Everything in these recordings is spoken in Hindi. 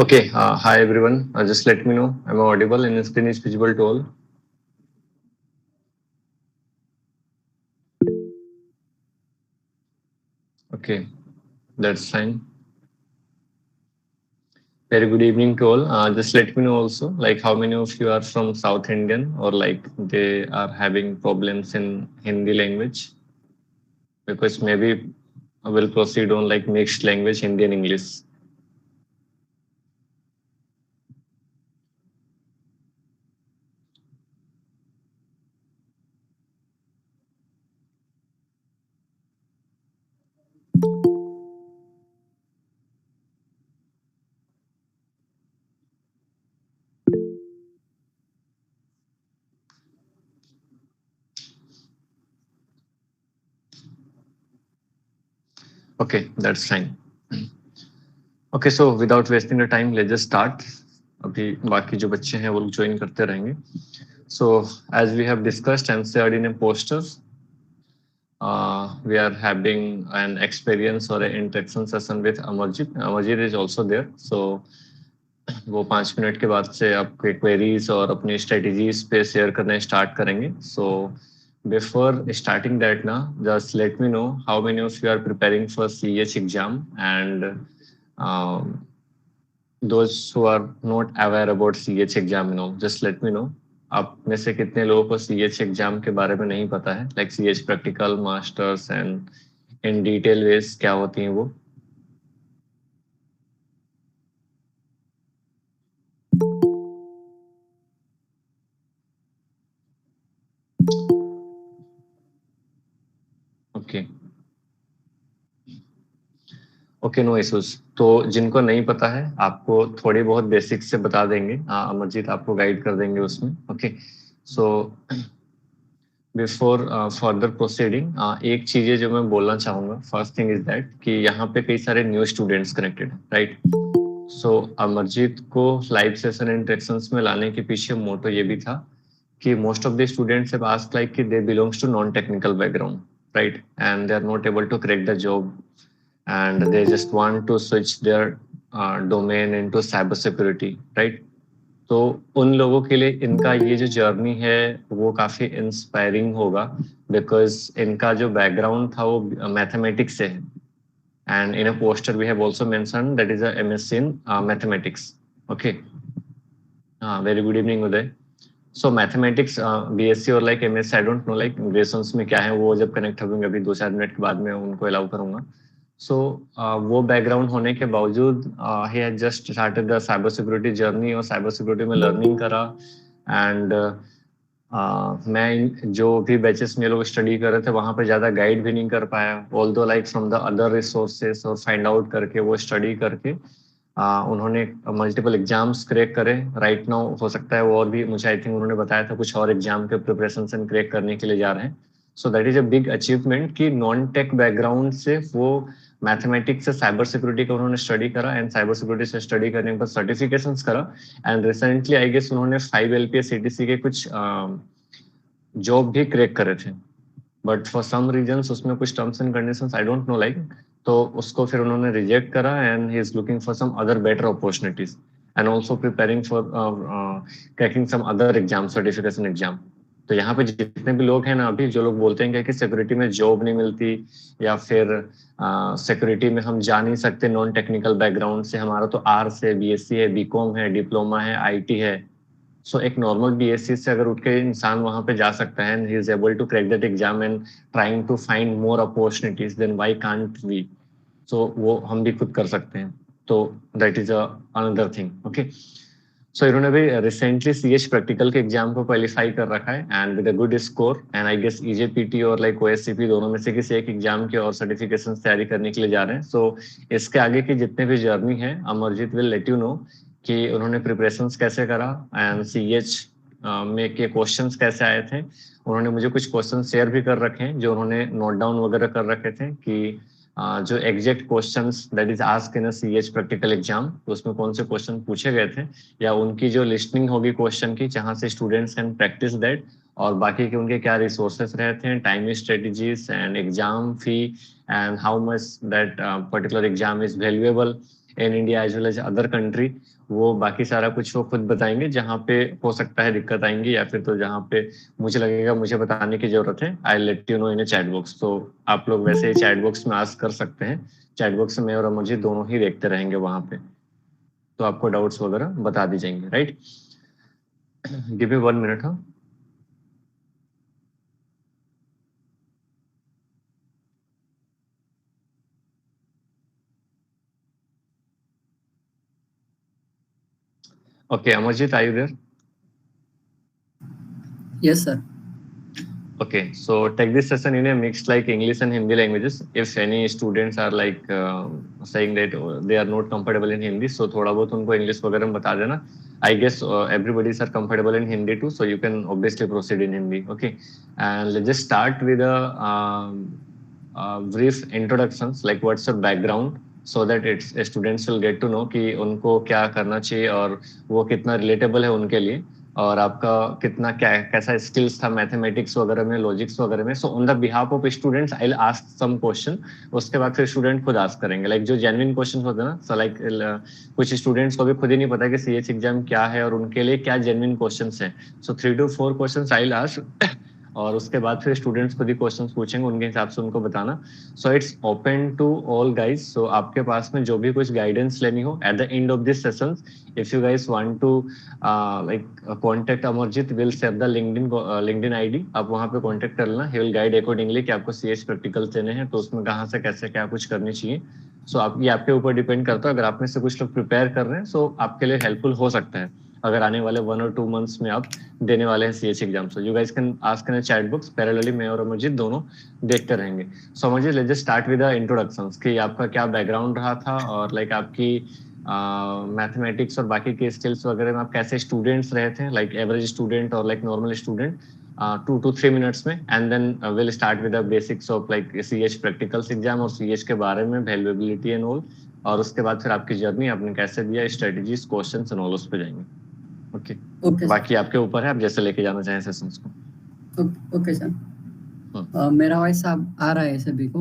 Okay, hi everyone. Just let me know. Am I audible and screen is visible to all? Okay, that's fine. Very good evening to all. Just let me know also, like how many of you are from South Indian or like they are having problems in Hindi language because maybe I will proceed on like mixed language, Hindi and English. Okay, that's fine. Okay, so without wasting the time, let's just start. अभी बाकी जो बच्चे हैं वो ज्वाइन करते रहेंगे. So as we have discussed and shared in a poster, we are having an experience or an interaction session with Amarjit. Amarjit is also there. So वो 5 मिनट के बाद से आपके क्वेरीज और अपनी स्ट्रेटजीज पे शेयर करने स्टार्ट करेंगे. सो बिफोर स्टार्टिंग दैट ना just let me know how many of you are preparing for CH exam and those who are not aware about CH exam just let me know. आप में से कितने लोगों को CH एग्जाम के बारे में नहीं पता है, like CH practical masters and in detail ways क्या होती हैं वो. Okay okay, no issues. तो जिनको नहीं पता है आपको थोड़ी बहुत बेसिक से बता देंगे. अमरजीत आपको गाइड कर देंगे उसमें. Okay, so before further proceeding एक चीज है जो मैं बोलना चाहूंगा. फर्स्ट थिंग इज दैट कि यहाँ पे कई सारे न्यू स्टूडेंट्स कनेक्टेड हैं, राइट. सो अमरजीत को लाइव सेशन इंटरेक्शंस में लाने के पीछे मोटो ये भी था कि most of the students have asked like कि they belongs to non technical background, right, and they are not able to crack the job and they just want to switch their domain into cyber security, right. तो उन लोगों के लिए इनका ये जो जर्नी है वो काफी इंस्पायरिंग होगा बिकॉज इनका जो बैकग्राउंड था वो मैथमेटिक्स से है. And in a poster we have also mentioned that is a MSc in mathematics. Okay, हाँ, very good evening Uday. So mathematics BSc और like MSc I don't know like graduations में क्या है, वो जब कनेक्ट होंगे अभी 2-4 मिनट के बाद में उनको अलाउ करूंगा. सो वो बैकग्राउंड होने के बावजूद he had just started the cyber security journey और साइबर सिक्योरिटी में लर्निंग करा. एंड मैं जो भी बैचेस में लोग स्टडी कर रहे थे वहां पे ज्यादा गाइड भी नहीं कर पाया, although like from the other resources और फाइंड आउट करके वो स्टडी करके उन्होंने मल्टीपल एग्जाम्स क्रैक करे. राइट नाउ हो सकता है वो और भी, मुझे आई थिंक उन्होंने बताया था कुछ और एग्जाम के प्रिपरेशन क्रैक करने के लिए जा रहे हैं. So that is a big achievement कि नॉन टेक बैकग्राउंड से वो मैथमेटिक्स से साइबर सिक्योरिटी का उन्होंने स्टडी करा एंड साइबर सिक्योरिटी से स्टडी करने के बाद सर्टिफिकेशंस करा. एंड रिसेंटली आई गेस उन्होंने 5 LPS CTC के कुछ जॉब भी क्रैक करे थे, बट फॉर सम रीजंस उसमें कुछ terms and conditions I don't know like, तो उसको फिर उन्होंने रिजेक्ट करा and he is looking for some other better opportunities and also preparing for cracking some other exam, certification exam. तो यहाँ पे जितने भी लोग हैं ना अभी जो लोग बोलते हैं कि सिक्योरिटी में जॉब नहीं मिलती या फिर सिक्योरिटी में हम जा नहीं सकते नॉन टेक्निकल बैकग्राउंड से, हमारा तो आर से BSc है, BCom है, डिप्लोमा है, IT है. सो एक नॉर्मल BSc से अगर उठ के इंसान वहां पे जा सकता है and he is able to crack that exam and trying to find more opportunities, then why can't we. So वो हम भी खुद कर सकते हैं. तो that is another thing. Okay, so इन्होंने भी रिसेंटली CH प्रैक्टिकल के एग्जाम को क्वालिफाई कर रखा है and with a good score. And I guess EJPT और लाइक OSCP दोनों में से किसी एक एग्जाम के और सर्टिफिकेशन तैयारी करने के लिए जा रहे हैं. सो इसके आगे की जितने भी जर्नी है Amarjeet will let you know कि उन्होंने प्रिपरेशंस कैसे करा एंड CH में के क्वेश्चंस कैसे आए थे. उन्होंने मुझे कुछ क्वेश्चन शेयर भी कर रखे हैं जो उन्होंने नोट डाउन वगैरह कर रखे थे कि जो exact questions that is asked in a CH practical exam, तो उसमें कौन से क्वेश्चन पूछे गए थे या उनकी जो लिस्टिंग होगी क्वेश्चन की जहां से स्टूडेंट्स कैन प्रैक्टिस दैट, और बाकी के उनके क्या रिसोर्सेस रहते हैं, timing strategies and exam fee and how much that particular exam is valuable. In India as well as other country, वो बाकी सारा कुछ वो खुद बताएंगे। जहाँ पे हो सकता है दिक्कत आएंगी या फिर तो जहाँ पे मुझे लगेगा मुझे बताने की जरूरत है, I let you know in chat box. तो आप लोग वैसे ही चैट बॉक्स में आस्क कर सकते हैं। चैट बॉक्स में मैं और अमरजीत दोनों ही देखते रहेंगे वहां पे, तो आपको डाउट्स वगैरह बता दी जाएंगे, राइट। Give me 1 minute. हाँ, okay, Amarjit, are you there? Yes, sir. Okay, so take this session in a mixed like English and Hindi languages. If any students are like saying that they are not comfortable in Hindi, so थोड़ा बहुत उनको English वगैरह में बता देना. I guess everybody is comfortable in Hindi too, so you can obviously proceed in Hindi. Okay, and let's just start with a brief introductions, like what's your background, so that it's students will get to know कि उनको क्या करना चाहिए और वो कितना relatable है उनके लिए, और आपका कितना क्या कैसा स्किल्स था मैथमेटिक्स वगैरह में, लॉजिक्स वगैरह में। So on the behalf of students I will ask some question, उसके बाद फिर स्टूडेंट खुद आस्क करेंगे, लाइक जो जेन्युइन क्वेश्चन होते हैं ना। सो लाइक कुछ स्टूडेंट्स को भी खुद ही नहीं पता कि सीएच एग्जाम क्या है और उनके लिए क्या जेन्युइन क्वेश्चन है। सो 3 to 4 question I will ask, और उसके बाद फिर स्टूडेंट्स खुद ही क्वेश्चंस पूछेंगे, उनके हिसाब से उनको बताना। So it's open to all guys. So आपके पास में जो भी कुछ गाइडेंस लेनी हो at the end of this session, if you guys want to like contact Amarjeet, will share the LinkedIn ID, आप वहां पे कांटेक्ट कर लेना। ही विल गाइड अकॉर्डिंगली कि आपको सीएच प्रैक्टिकल्स देने हैं तो उसमें कहाँ से कैसे क्या कुछ करनी चाहिए। सो आप ये आपके ऊपर डिपेंड करता है। अगर आप में से कुछ लोग प्रिपेयर कर रहे हैं सो आपके लिए हेल्पफुल हो सकता है, अगर आने वाले 1 or 2 मंथ्स में आप देने वाले हैं CH exam. So you guys can ask in chat box, parallelly मैं और अमरजीत दोनों देखते रहेंगे। So Amarjeet, let's just start with the introductions कि आपका क्या बैकग्राउंड रहा था, और लाइक आपकी मैथमेटिक्स और बाकी के स्किल्स वगैरह में आप कैसे स्टूडेंट्स रहे थे, लाइक एवरेज स्टूडेंट और like normal student, 2 to 3 minutes में। And then will start with the basics of like CH practicals exam और सीएच के बारे में, वैल्यूएबिलिटी एंड ऑल। और उसके बाद फिर आपकी जर्नी आपने कैसे दिया, स्ट्रेटजीज, क्वेश्चंस एंड ऑल उस पे जाएंगे। ओके, बाकी आपके ऊपर है, आप जैसे लेके जाना चाहें सेशंस को। Okay sir. मेरा वॉइस आ रहा है सभी को?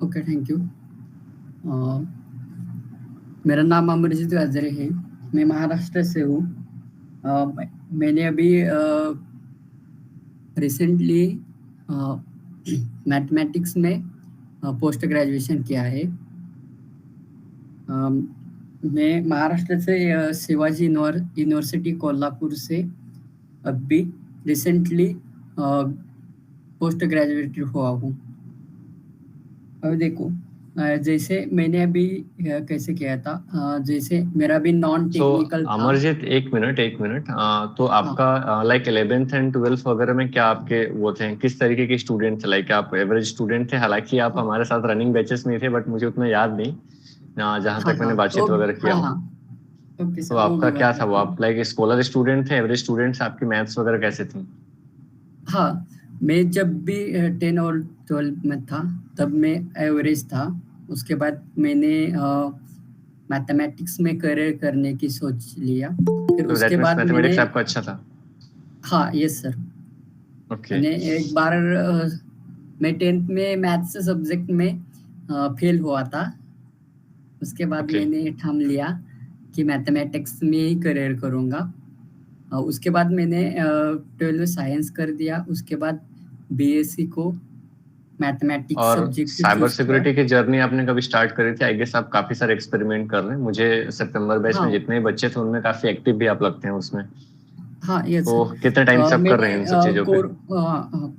Okay, thank you. मेरा नाम अमरजीत गाजरे है, मैं महाराष्ट्र से हूँ। मैंने अभी रिसेंटली मैथमेटिक्स में पोस्ट ग्रेजुएशन किया है। मैं महाराष्ट्र से शिवाजी यूनिवर्सिटी कोल्हापुर से अभी रिसेंटली पोस्ट ग्रेजुएट हुआ हूँ। अब देखो, जैसे मैंने अभी कैसे किया था, जैसे मेरा भी नॉन टेक्निकल था। अमरजीत, एक मिनट। तो आपका लाइक 11th and 12th वगैरह में क्या आपके वो थे, किस तरीके के स्टूडेंट थे? लाइक आप एवरेज स्टूडेंट थे? हालांकि आप हमारे साथ रनिंग बैचेस में थे, बट मुझे उतना याद नहीं जहां तक मैंने बातचीत वगैरह किया। तो आपका क्या था वो, आप लाइक स्कॉलर स्टूडेंट थे, एवरेज स्टूडेंट थे? आपकी मैथ्स वगैरह कैसे थी? हाँ, मैं जब भी 10 और 12 में था तब मैं एवरेज था। उसके बाद मैंने मैथमेटिक्स में करियर करने की सोच लिया। फिर उसके बाद मैथमेटिक्स आपका अच्छा था? हाँ, यस सर। ओके। मैंने एक बार मैं 10th में मैथ्स सब्जेक्ट में फेल हुआ था। उसके बाद मैंने ठान लिया कि मैथमेटिक्स में ही करियर करूँगा। उसके बाद मैंने 12 साइंस कर दिया। उसके बाद बीएससी को मैथमेटिक्स सब्जेक्ट। साइबर सिक्योरिटी की जर्नी आपने कभी स्टार्ट करी थी? आई गेस आप काफी सारे एक्सपेरिमेंट कर रहे हैं। मुझे सितंबर बैच में जितने बच्चे थे उनमें काफी एक्टिव भी आप लगते हैं उसमें। हाँ, यस। तो कितने टाइम से आप कर रहे हैं इन सब चीजों पे?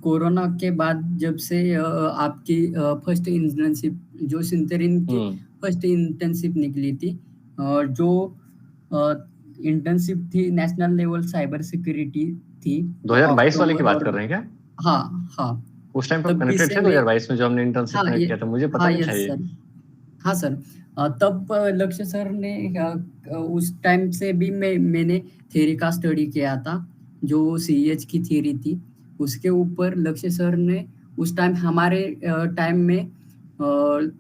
कोरोना के बाद जब से आपकी फर्स्ट इंटर्नशिप जो सिंथेरिन की फर्स्ट इंटर्नशिप निकली थी, जो इंटर्नशिप थी नेशनल लेवल साइबर सिक्योरिटी थी। 2022 वाले की बात कर रहे हैं क्या? हाँ। उस टाइम पर कनेक्टेड थे 2022 में जो हमने इंटर्नशिप में किया था? मुझे पता नहीं था ये। हाँ सर, तब लक्ष्य सर ने उस टाइम से भी मैंने थ्योरी का स्टडी किया था, जो सीएच की थ्योरी थी। उसके ऊपर लक्ष्य सर ने उस टाइम हमारे टाइम में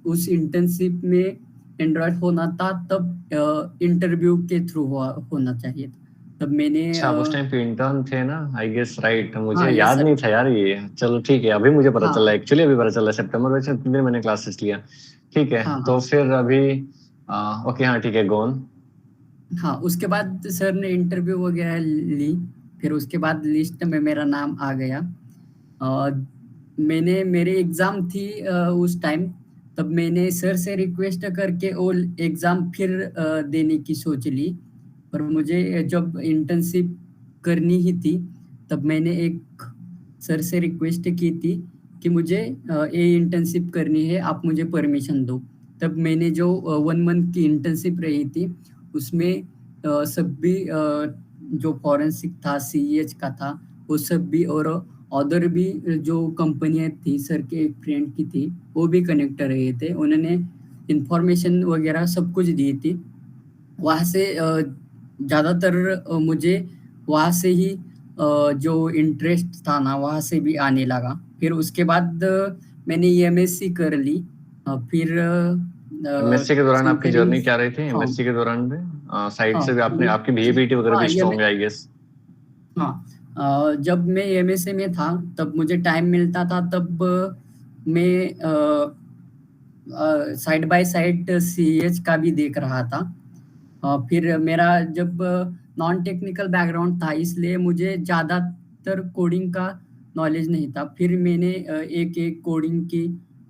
उस इंटर्नशिप में एंड्रॉयड होना था, तब इंटरव्यू के थ्रू होना चाहिए था। तब मैंने अच्छा, आप उस टाइम पे इंटर्न थे ना, आई गेस, राइट। मुझे हाँ यस याद सर। नहीं था यार ये। चलो ठीक है, अभी मुझे पता चला, हाँ एक्चुअली अभी पता चला, सितंबर में से दिन मैंने क्लासेस लिया। ठीक है, हाँ तो हाँ फिर अभी ओके, हाँ ठीक है, गोन। हाँ। उसके बाद सर ने इंटरव्यू वगैरह ली, फिर उसके बाद लिस्ट में मेरा नाम आ गया। मैंने मेरी एग्ज़ाम थी उस टाइम, तब मैंने सर से रिक्वेस्ट करके वो एग्ज़ाम फिर देने की सोच ली। पर मुझे जब इंटर्नशिप करनी ही थी, तब मैंने एक सर से रिक्वेस्ट की थी कि मुझे ये इंटर्नशिप करनी है, आप मुझे परमिशन दो। तब मैंने जो 1 मंथ की इंटर्नशिप रही थी, उसमें सब भी जो फॉरेंसिक था, सीईएच का था, वो सब भी, और अदर भी जो कंपनियाँ थी, सर के एक फ्रेंड की थी, वो भी कनेक्ट रहे थे। उन्होंने इन्फॉर्मेशन वगैरह सब कुछ दी थी। वहाँ से ज़्यादातर मुझे वहाँ से ही जो इंटरेस्ट था ना, वहाँ से भी आने लगा। फिर उसके बाद मैंने एमएससी कर ली। फिर एमएससी के दौरान आपकी सेंटरिंग। जर्नी क्या रही थी? हाँ एमएससी के दौरान में साइड हाँ से भी आपने, आपकी ये- बीएपीटी वगैरह हाँ भी ये स्ट्रॉन्ग है, आई गेस। हाँ जब मैं एमएसए में था, तब मुझे टाइम मिलता था, तब मैं साइड बाय साइड सीएच का भी देख रहा था। फिर मेरा जब नॉन टेक्निकल बैकग्राउंड था, इसलिए मुझे ज़्यादातर कोडिंग का नॉलेज नहीं था। फिर मैंने एक एक कोडिंग की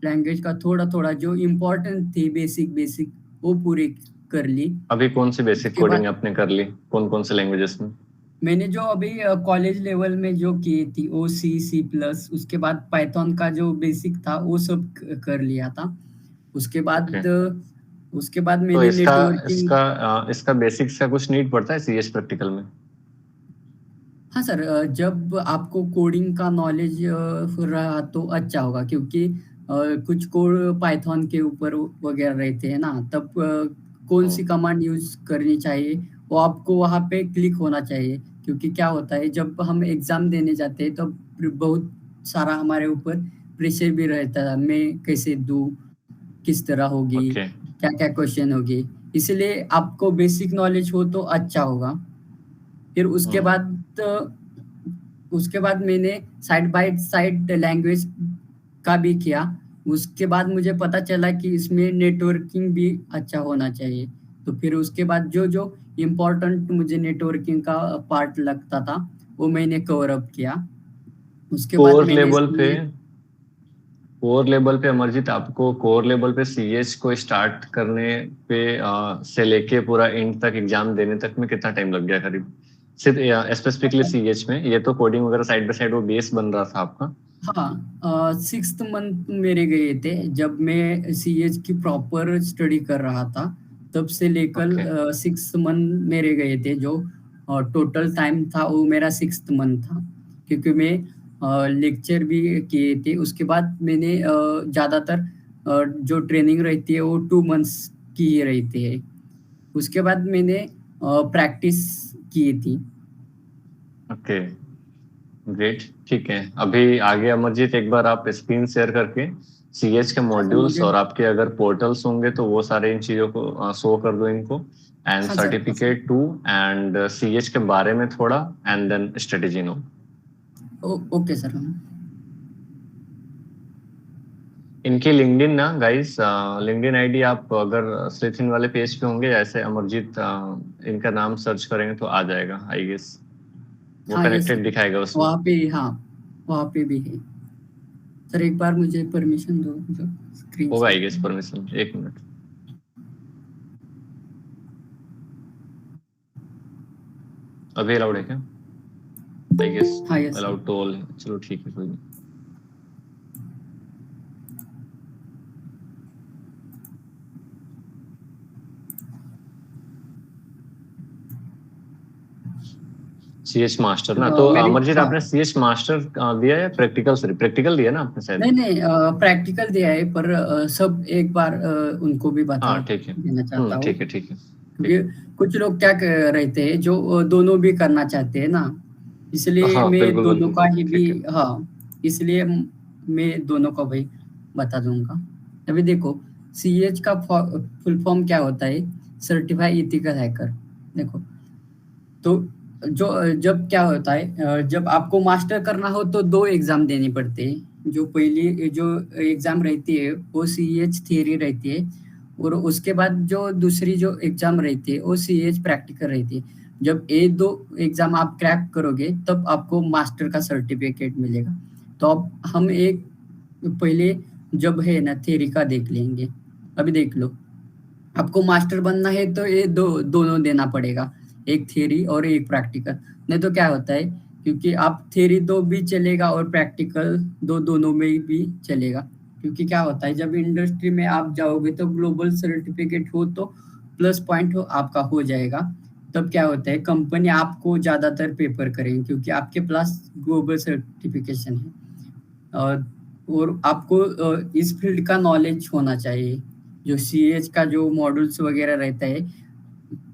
लैंग्वेज का थोड़ा थोड़ा जो इम्पोर्टेंट थी, बेसिक बेसिक, वो पूरी कर ली। अभी कौन सी बेसिक उसके कोडिंग बाद आपने कर ली, कौन कौन से लैंग्वेजेस में? मैंने जो अभी कॉलेज लेवल में जो की थी, ओ सी सी प्लस, उसके बाद पाइथन का जो बेसिक था वो सब कर लिया था। उसके ओके, बाद उसके बाद तो मैंने इसका नेटवर्किंग। इसका इसका बेसिक्स का कुछ नीड पड़ता है सीएस प्रैक्टिकल में? हाँ सर, जब आपको कोडिंग का नॉलेज रहा तो अच्छा होगा, क्योंकि कुछ कोड पाइथन के ऊपर वगैरह रहते हैं ना, तब कौन सी हम्म, कमांड यूज करनी चाहिए, वो आपको वहाँ पे क्लिक होना चाहिए। क्योंकि क्या होता है, जब हम एग्जाम देने जाते हैं तो बहुत सारा हमारे ऊपर प्रेशर भी रहता है, मैं कैसे दूँ, किस तरह होगी, ओके। क्या क्या क्वेश्चन होगी। इसलिए आपको बेसिक नॉलेज हो तो अच्छा होगा। फिर हम्म, उसके बाद मैंने साइड बाय साइड लैंग्वेज का भी किया। उसके बाद मुझे पता चला कि इसमें नेटवर्किंग भी अच्छा होना चाहिए। तो फिर उसके बाद जो इम्पोर्टेंट मुझे नेटवर्किंग का पार्ट लगता था, वो मैंने कवर अप किया। उसके बाद कोर मैंने लेवल पे कोर लेवल पे अमरजीत, आपको कोर लेवल पे सीएच को स्टार्ट करने पे से लेके पूरा एंड तक एग्जाम देने तक में कितना टाइम लग गया करीब? सिर्फ स्पेसिफिकली सीएच में, ये तो कोडिंग वगैरह साइड बाय साइड वो बेस बन रहा था आपका। हाँ, 6th मंथ मेरे गए थे जब मैं सीएच की प्रॉपर स्टडी कर रहा था। तब से लेकर ओके, 6th मंथ मेरे गए थे, जो टोटल टाइम था वो मेरा 6th मंथ था। क्योंकि मैं लेक्चर भी किए थे। उसके बाद मैंने ज़्यादातर जो ट्रेनिंग रहती है वो 2 मंथ्स की ही रहती है। उसके बाद मैंने प्रैक्टिस की थी। Okay, great. ठीक है, अभी आगे अमरजीत एक बार आप स्क्रीन शेयर करके सीएच के हाँ सर, मॉड्यूल्स मुझे। और आपके अगर पोर्टल्स होंगे तो वो सारे इन चीजों को शो कर दो इनको, एंड हाँ सर, हाँ sir. Certificate too, and CH के बारे में थोड़ा, and then strategy know. Okay sir. इनकी लिंक्डइन ना गाइस, लिंक्डइन आईडी आप अगर स्लिथिन वाले पेज पे होंगे, जैसे अमरजीत इनका नाम सर्च करेंगे तो आ जाएगा, आई गेस वो हाँ यस कनेक्टेड सर, दिखाएगा उसमें। वहाँ पे, हाँ वहाँ पे भी है। सर एक बार मुझे परमिशन दो, जो स्क्रीन होगा शेयर आई गेस करें। परमिशन, एक मिनट। अभी अलाउड है क्या? आई गेस हाँ yes sir. Allowed to all है, चलो ठीक है, कोई नहीं। सीएच मास्टर ना, तो मेरी, अमरजीत हाँ। आपने सीएच मास्टर दिया है प्रैक्टिकल? सॉरी, प्रैक्टिकल दिया ना आपने नहीं शायद। नहीं, प्रैक्टिकल दिया है, पर सब एक बार उनको भी बता हाँ ठीक है, देना चाहता हूँ। ठीक है, ठीक है, ठीक क्योंकि कुछ लोग क्या रहते हैं, जो दोनों भी करना चाहते हैं ना, है। इसलिए हाँ मैं बिल्कुल दोनों का बिल्कुल, ही भी, ठीक है। हाँ, इसलिए मैं दोनों का भाई बता दूंगा। अभी देखो, सीएच का फुल फॉर्म क्या होता है? Certified ethical hacker. देखो, तो जो जब क्या होता है, जब आपको मास्टर करना हो तो 2 एग्ज़ाम देनी पड़ती है। जो पहली जो एग्ज़ाम रहती है वो सीएच थियरी रहती है और उसके बाद जो दूसरी जो एग्ज़ाम रहती है वो सीएच प्रैक्टिकल रहती है। जब ये 2 एग्ज़ाम आप क्रैक करोगे तब आपको मास्टर का सर्टिफ़िकेट मिलेगा। तो अब हम एक पहले जब है ना थियरी का देख लेंगे। अभी देख लो, आपको मास्टर बनना है तो ये दोनों देना पड़ेगा, एक थियरी और एक प्रैक्टिकल। नहीं तो क्या होता है, क्योंकि आप थियरी तो भी चलेगा और प्रैक्टिकल दोनों में भी चलेगा। क्योंकि क्या होता है, जब इंडस्ट्री में आप जाओगे तो ग्लोबल सर्टिफिकेट हो तो प्लस पॉइंट हो आपका हो जाएगा। तब क्या होता है, कंपनी आपको ज़्यादातर प्रेफर करेंगे क्योंकि आपके पास ग्लोबल सर्टिफिकेशन है। और आपको इस फील्ड का नॉलेज होना चाहिए। जो सीएच का जो मॉड्यूल्स वगैरह रहता है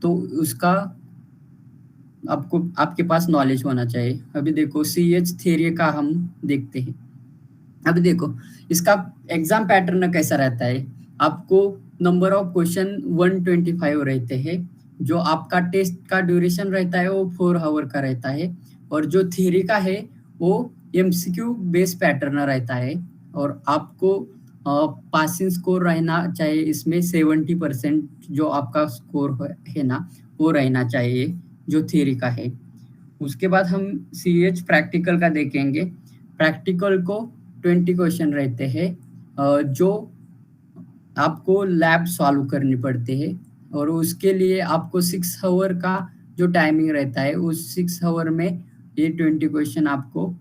तो उसका आपको आपके पास नॉलेज होना चाहिए। अभी देखो सीएच थ्योरी का हम देखते हैं। अभी देखो इसका एग्जाम पैटर्न कैसा रहता है। आपको नंबर ऑफ क्वेश्चन 125 रहते हैं। जो आपका टेस्ट का ड्यूरेशन रहता है वो 4 आवर का रहता है और जो थ्योरी का है वो एमसीक्यू बेस्ड पैटर्न रहता है और आपको पासिंग स्कोर रहना चाहिए इसमें 70% जो आपका स्कोर है ना वो रहना चाहिए जो थ्योरी का है। उसके बाद हम सीएच प्रैक्टिकल का देखेंगे। प्रैक्टिकल को 20 क्वेश्चन रहते हैं जो आपको लैब सॉल्व करनी पड़ती है और उसके लिए आपको 6 आवर का जो टाइमिंग रहता है उस 6 आवर में ये 20 क्वेश्चन आपको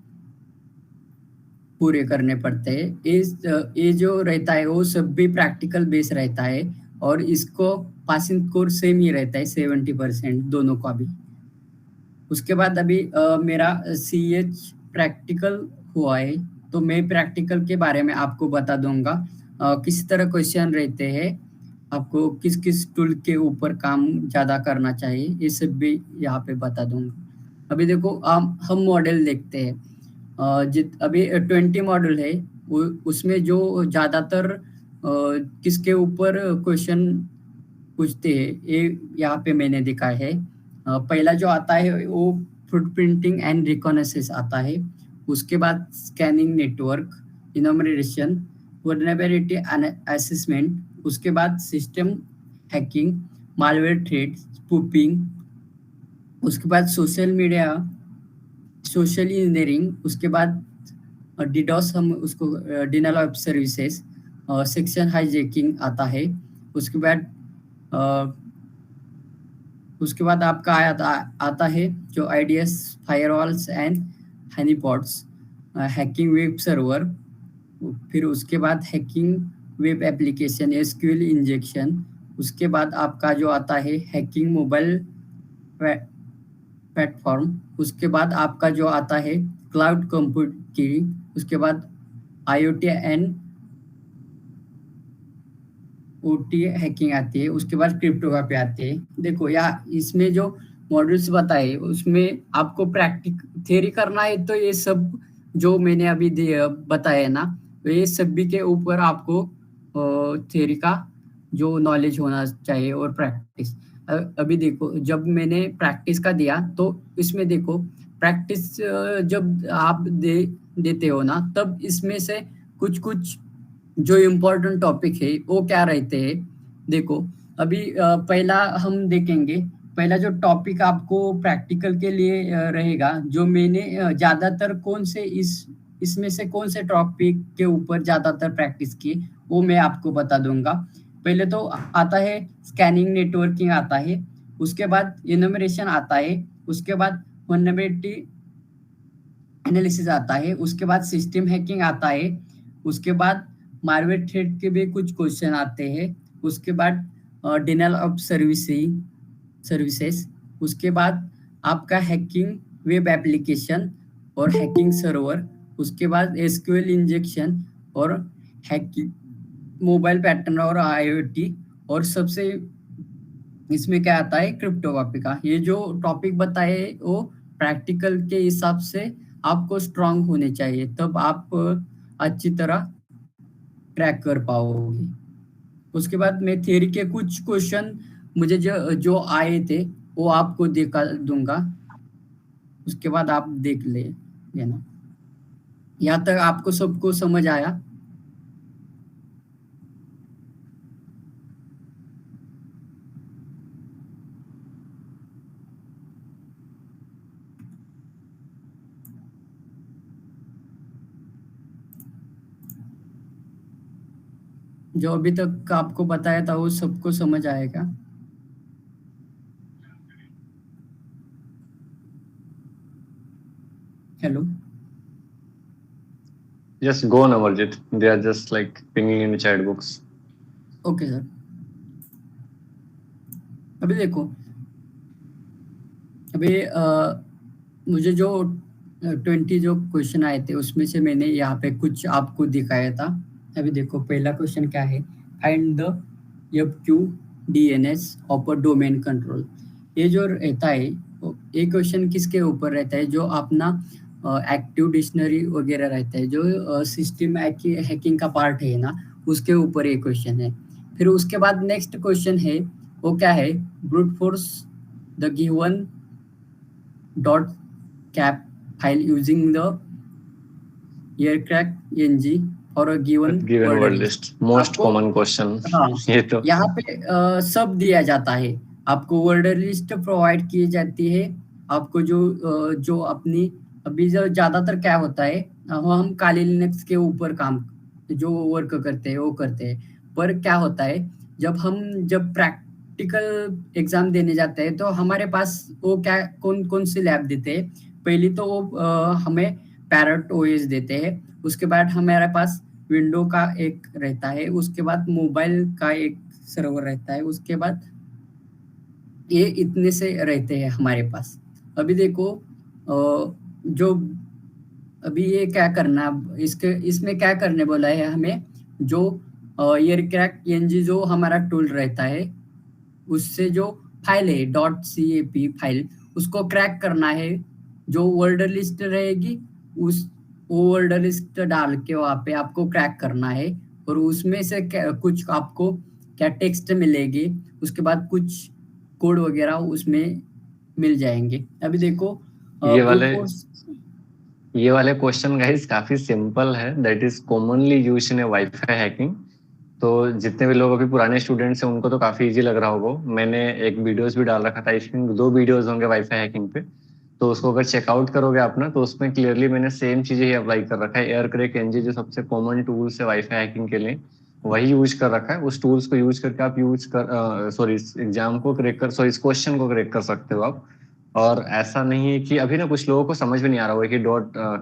पूरे करने पड़ते हैं। ये जो रहता है वो सब भी प्रैक्टिकल बेस रहता है और इसको पासिंग स्कोर सेम ही रहता है 70% दोनों का भी। उसके बाद अभी मेरा सीएच प्रैक्टिकल हुआ है तो मैं प्रैक्टिकल के बारे में आपको बता दूंगा किस तरह क्वेश्चन रहते हैं, आपको किस किस टूल के ऊपर काम ज़्यादा करना चाहिए, ये सब भी यहाँ पे बता दूंगा। अभी देखो हम मॉडल देखते हैं। अभी 20 मॉडल है उसमें जो ज़्यादातर किसके ऊपर क्वेश्चन पूछते हैं ये यहाँ पे मैंने देखा है। पहला जो आता है वो फुटप्रिंटिंग एंड रिकॉग्निशन आता है। उसके बाद स्कैनिंग नेटवर्क, इनोमरेशन, वल्नरेबिलिटी असेसमेंट, उसके बाद system hacking, malware threat, spoofing, उसके बाद सोशल मीडिया, सोशल इंजीनियरिंग, उसके बाद डिडोस हम उसको denial of services, session hijacking आता है। उसके बाद आपका आता है जो IDS firewalls and honeypots, hacking web server, फिर उसके बाद hacking web application SQL injection. उसके बाद आपका जो आता है हैकिंग मोबाइल प्लेटफॉर्म। उसके बाद आपका जो आता है क्लाउड कंप्यूटिंग। उसके बाद आईओटी एंड ओटी हैकिंग आती है। उसके बाद क्रिप्टोग्राफी आती है। देखो यहाँ इसमें जो मॉड्यूल्स बताए उसमें आपको प्रैक्टिक थियरी करना है तो ये सब जो मैंने अभी बताया ना तो ये सभी के ऊपर आपको थियरी का जो नॉलेज होना चाहिए और प्रैक्टिस। अभी देखो जब मैंने प्रैक्टिस का दिया तो इसमें देखो प्रैक्टिस जब आप देते हो ना तब इसमें से कुछ कुछ जो इम्पोर्टेंट टॉपिक है वो क्या रहते हैं। देखो अभी पहला हम देखेंगे। पहला जो टॉपिक आपको प्रैक्टिकल के लिए रहेगा, जो मैंने ज़्यादातर कौन से इसमें से कौन से टॉपिक के ऊपर ज़्यादातर प्रैक्टिस की वो मैं आपको बता दूंगा। पहले तो आता है स्कैनिंग नेटवर्किंग आता है। उसके बाद इनोमरेशन आता है। उसके बाद वल्नरेबिलिटी एनालिसिस आता है। उसके बाद सिस्टम हैकिंग आता है। उसके बाद मालवेयर थ्रेट के भी कुछ क्वेश्चन आते हैं। उसके बाद डिनाइल ऑफ सर्विसेज। उसके बाद आपका हैकिंग वेब एप्लीकेशन और हैकिंग सर्वर। उसके बाद एसक्यूएल इंजेक्शन और हैकिंग मोबाइल पैटर्न और आईओटी। और सबसे इसमें क्या आता है क्रिप्टोग्राफी का। ये जो टॉपिक बताए वो प्रैक्टिकल के हिसाब से आपको स्ट्रांग होने चाहिए तब आप अच्छी तरह क्रैक कर पाओगे। उसके बाद मैं थियरी के कुछ क्वेश्चन मुझे जो आए थे वो आपको दिखा दूंगा। उसके बाद आप देख लेना। यहाँ तक आपको सबको समझ आया? जो अभी तक आपको बताया था वो सबको समझ आएगा? Hello? Just go on, Amarjit. They are just like pinging in the chat box. Okay sir. अभी देखो, अभी मुझे जो 20 जो क्वेश्चन आए थे उसमें से मैंने यहाँ पे कुछ आपको दिखाया था। अभी देखो पहला क्वेश्चन क्या है, find the FQDNS of a domain control. ये जो रहता है ये क्वेश्चन किसके ऊपर रहता है, जो अपना एक्टिव डिक्शनरी वगैरह रहता है, जो सिस्टम हैकिंग का पार्ट है ना, उसके ऊपर ये क्वेश्चन है। फिर उसके बाद नेक्स्ट क्वेश्चन है वो क्या है, brute force the given .cap file using the aircraft ng for a given word list. Most common question. हाँ, ये तो यहाँ पे सब दिया जाता है आपको, वर्ड लिस्ट प्रोवाइड की जाती है आपको। जो अपनी अभी जो ज्यादातर क्या होता है, हम काली लिनक्स के ऊपर काम जो वर्क करते हैं वो करते हैं, पर क्या होता है जब प्रैक्टिकल एग्जाम देने जाते हैं तो हमारे पास वो क्या कौन कौन सी लैब देते हैं। पहली तो वो हमें पैरेट ओएस देते हैं, उसके बाद हमारे पास विंडो का एक रहता है, उसके बाद मोबाइल का एक सर्वर रहता है, उसके बाद ये इतने से रहते हैं हमारे पास। अभी देखो जो अभी ये क्या करना, इसमें क्या करने बोला है हमें, जो एयरक्रैफ्ट एनजी जो हमारा टूल रहता है उससे जो फाइल है .cap फाइल उसको क्रैक करना है। जो वर्ड लिस्ट रहेगी वो वर्ड लिस्ट डाल के वहाँ पे आपको क्रैक करना है, और उसमें से कुछ आपको क्या टेक्स्ट मिलेगी, उसके बाद कुछ कोड वगैरह उसमें मिल जाएंगे। अभी देखो ये वाले क्वेश्चन गाइस काफी सिंपल है, that is commonly used in wifi hacking. तो जितने भी लोग अभी पुराने स्टूडेंट्स हैं उनको तो काफी इजी लग रहा होगा। मैंने एक वीडियोस भी डाल रखा था, इसमें 2 वीडियोस होंगे वाईफाई हैकिंग पे, तो उसको अगर चेकआउट करोगे आप ना तो उसमें क्लियरली मैंने सेम चीजें ही अप्लाई कर रखा है। एयरक्रैक एनजी जो सबसे कॉमन टूल्स है वाईफाई हैकिंग के लिए वही यूज कर रखा है। उस टूल्स को यूज करके आप इस एग्जाम को क्रैक कर इस क्वेश्चन को क्रैक कर सकते हो आप। और ऐसा नहीं है कि अभी ना कुछ लोगों को समझ में नहीं आ रहा होगा कि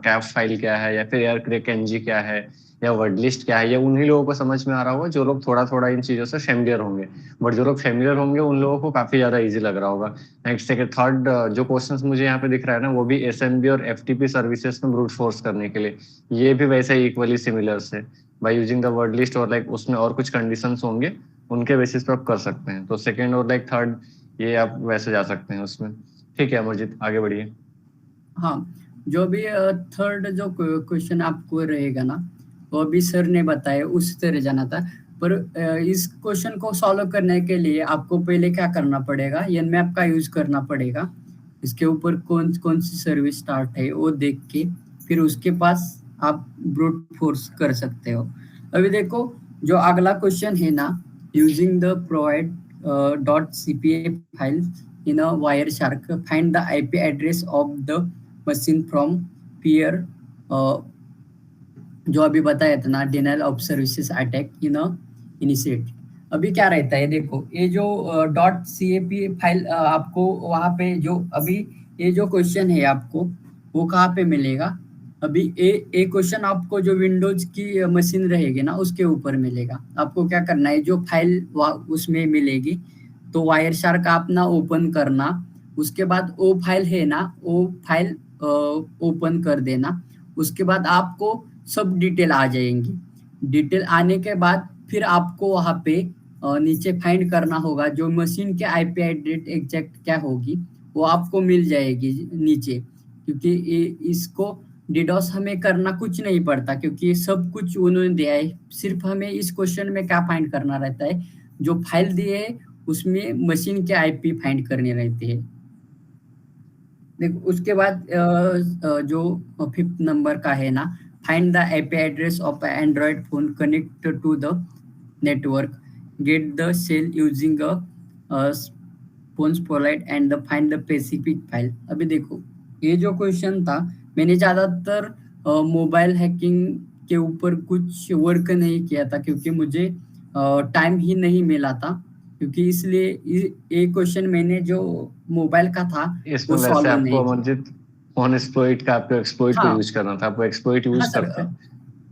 .cap फाइल क्या है या फिर एयरक्रैक एनजी क्या है या वर्ड लिस्ट क्या है, या उन्हीं लोगों को समझ में आ रहा होगा जो लोग थोड़ा थोड़ा इन चीजों से फेमिलियर होंगे। बट जो लोग फेमिलियर होंगे उन लोगों को काफी ज्यादा इजी लग रहा होगा। नेक्स्ट सेकंड थर्ड जो क्वेश्चंस मुझे यहाँ पे दिख रहा है ना, वो भी एसएमबी और एफटीपी सर्विसेज में ब्रूट फोर्स करने के लिए, ये भी वैसे ही इक्वली सिमिलर है। By using the word list और लाइक उसमें और कुछ कंडीशंस होंगे उनके बेसिस पर आप कर सकते हैं। तो सेकेंड और लाइक थर्ड ये आप वैसे जा सकते हैं उसमें। ठीक है अमरजीत, आगे बढ़िए। हाँ, जो भी थर्ड जो क्वेश्चन आपको रहेगा ना, वो भी सर ने बताया उस तरह जाना था। पर इस क्वेश्चन को सॉल्व करने के लिए आपको पहले क्या करना पड़ेगा, nmap का यूज करना पड़ेगा। इसके ऊपर कौन कौन सी सर्विस स्टार्ट है वो देख के फिर उसके पास आप ब्रूट फोर्स कर सकते हो। अभी देखो जो अगला क्वेश्चन है ना, using the provide .cpa file in a Wireshark, find the IP address of the machine from peer जो अभी बताया था ना, denial of services attack in a initiate। अभी क्या रहता है देखो, ये जो .cap फाइल आपको वहाँ पे जो अभी ये जो क्वेश्चन है आपको वो कहाँ पे मिलेगा। अभी ये क्वेश्चन आपको जो विंडोज की मशीन रहेगी ना उसके ऊपर मिलेगा। आपको क्या करना है, जो फाइल उसमें मिलेगी तो वायरशार्क अपना ओपन करना, उसके बाद वो फाइल है ना वो फाइल ओपन कर देना। उसके बाद आपको सब डिटेल आ जाएंगी। डिटेल आने के बाद फिर आपको वहाँ पे नीचे फाइंड करना होगा जो मशीन के आईपी एड्रेस एग्जैक्ट क्या होगी वो आपको मिल जाएगी नीचे, क्योंकि इसको डिडोस हमें करना कुछ नहीं पड़ता क्योंकि सब कुछ उन्होंने दिया है। सिर्फ हमें इस क्वेश्चन में क्या फाइंड करना रहता है, जो फाइल दिए है उसमें मशीन के आईपी फाइंड करने रहते हैं। देखो उसके बाद जो 5th नंबर का है ना, find the IP address of Android phone connect to the network, get the cell using a phone spotlight and the find the specific file. अभी देखो ये जो क्वेश्चन था, मैंने ज्यादातर मोबाइल हैकिंग के ऊपर कुछ वर्क नहीं किया था, क्योंकि मुझे टाइम ही नहीं मिला था, क्योंकि इसलिए ये क्वेश्चन मैंने जो मोबाइल का था वो इसमें वैसे सॉल्व आपको नहीं किया। अमरजीत फोन एक्सप्लॉइट का, आपको एक्सप्लॉइट को हाँ यूज करना था। आपको एक्सप्लॉइट हाँ यूज सर। करते हैं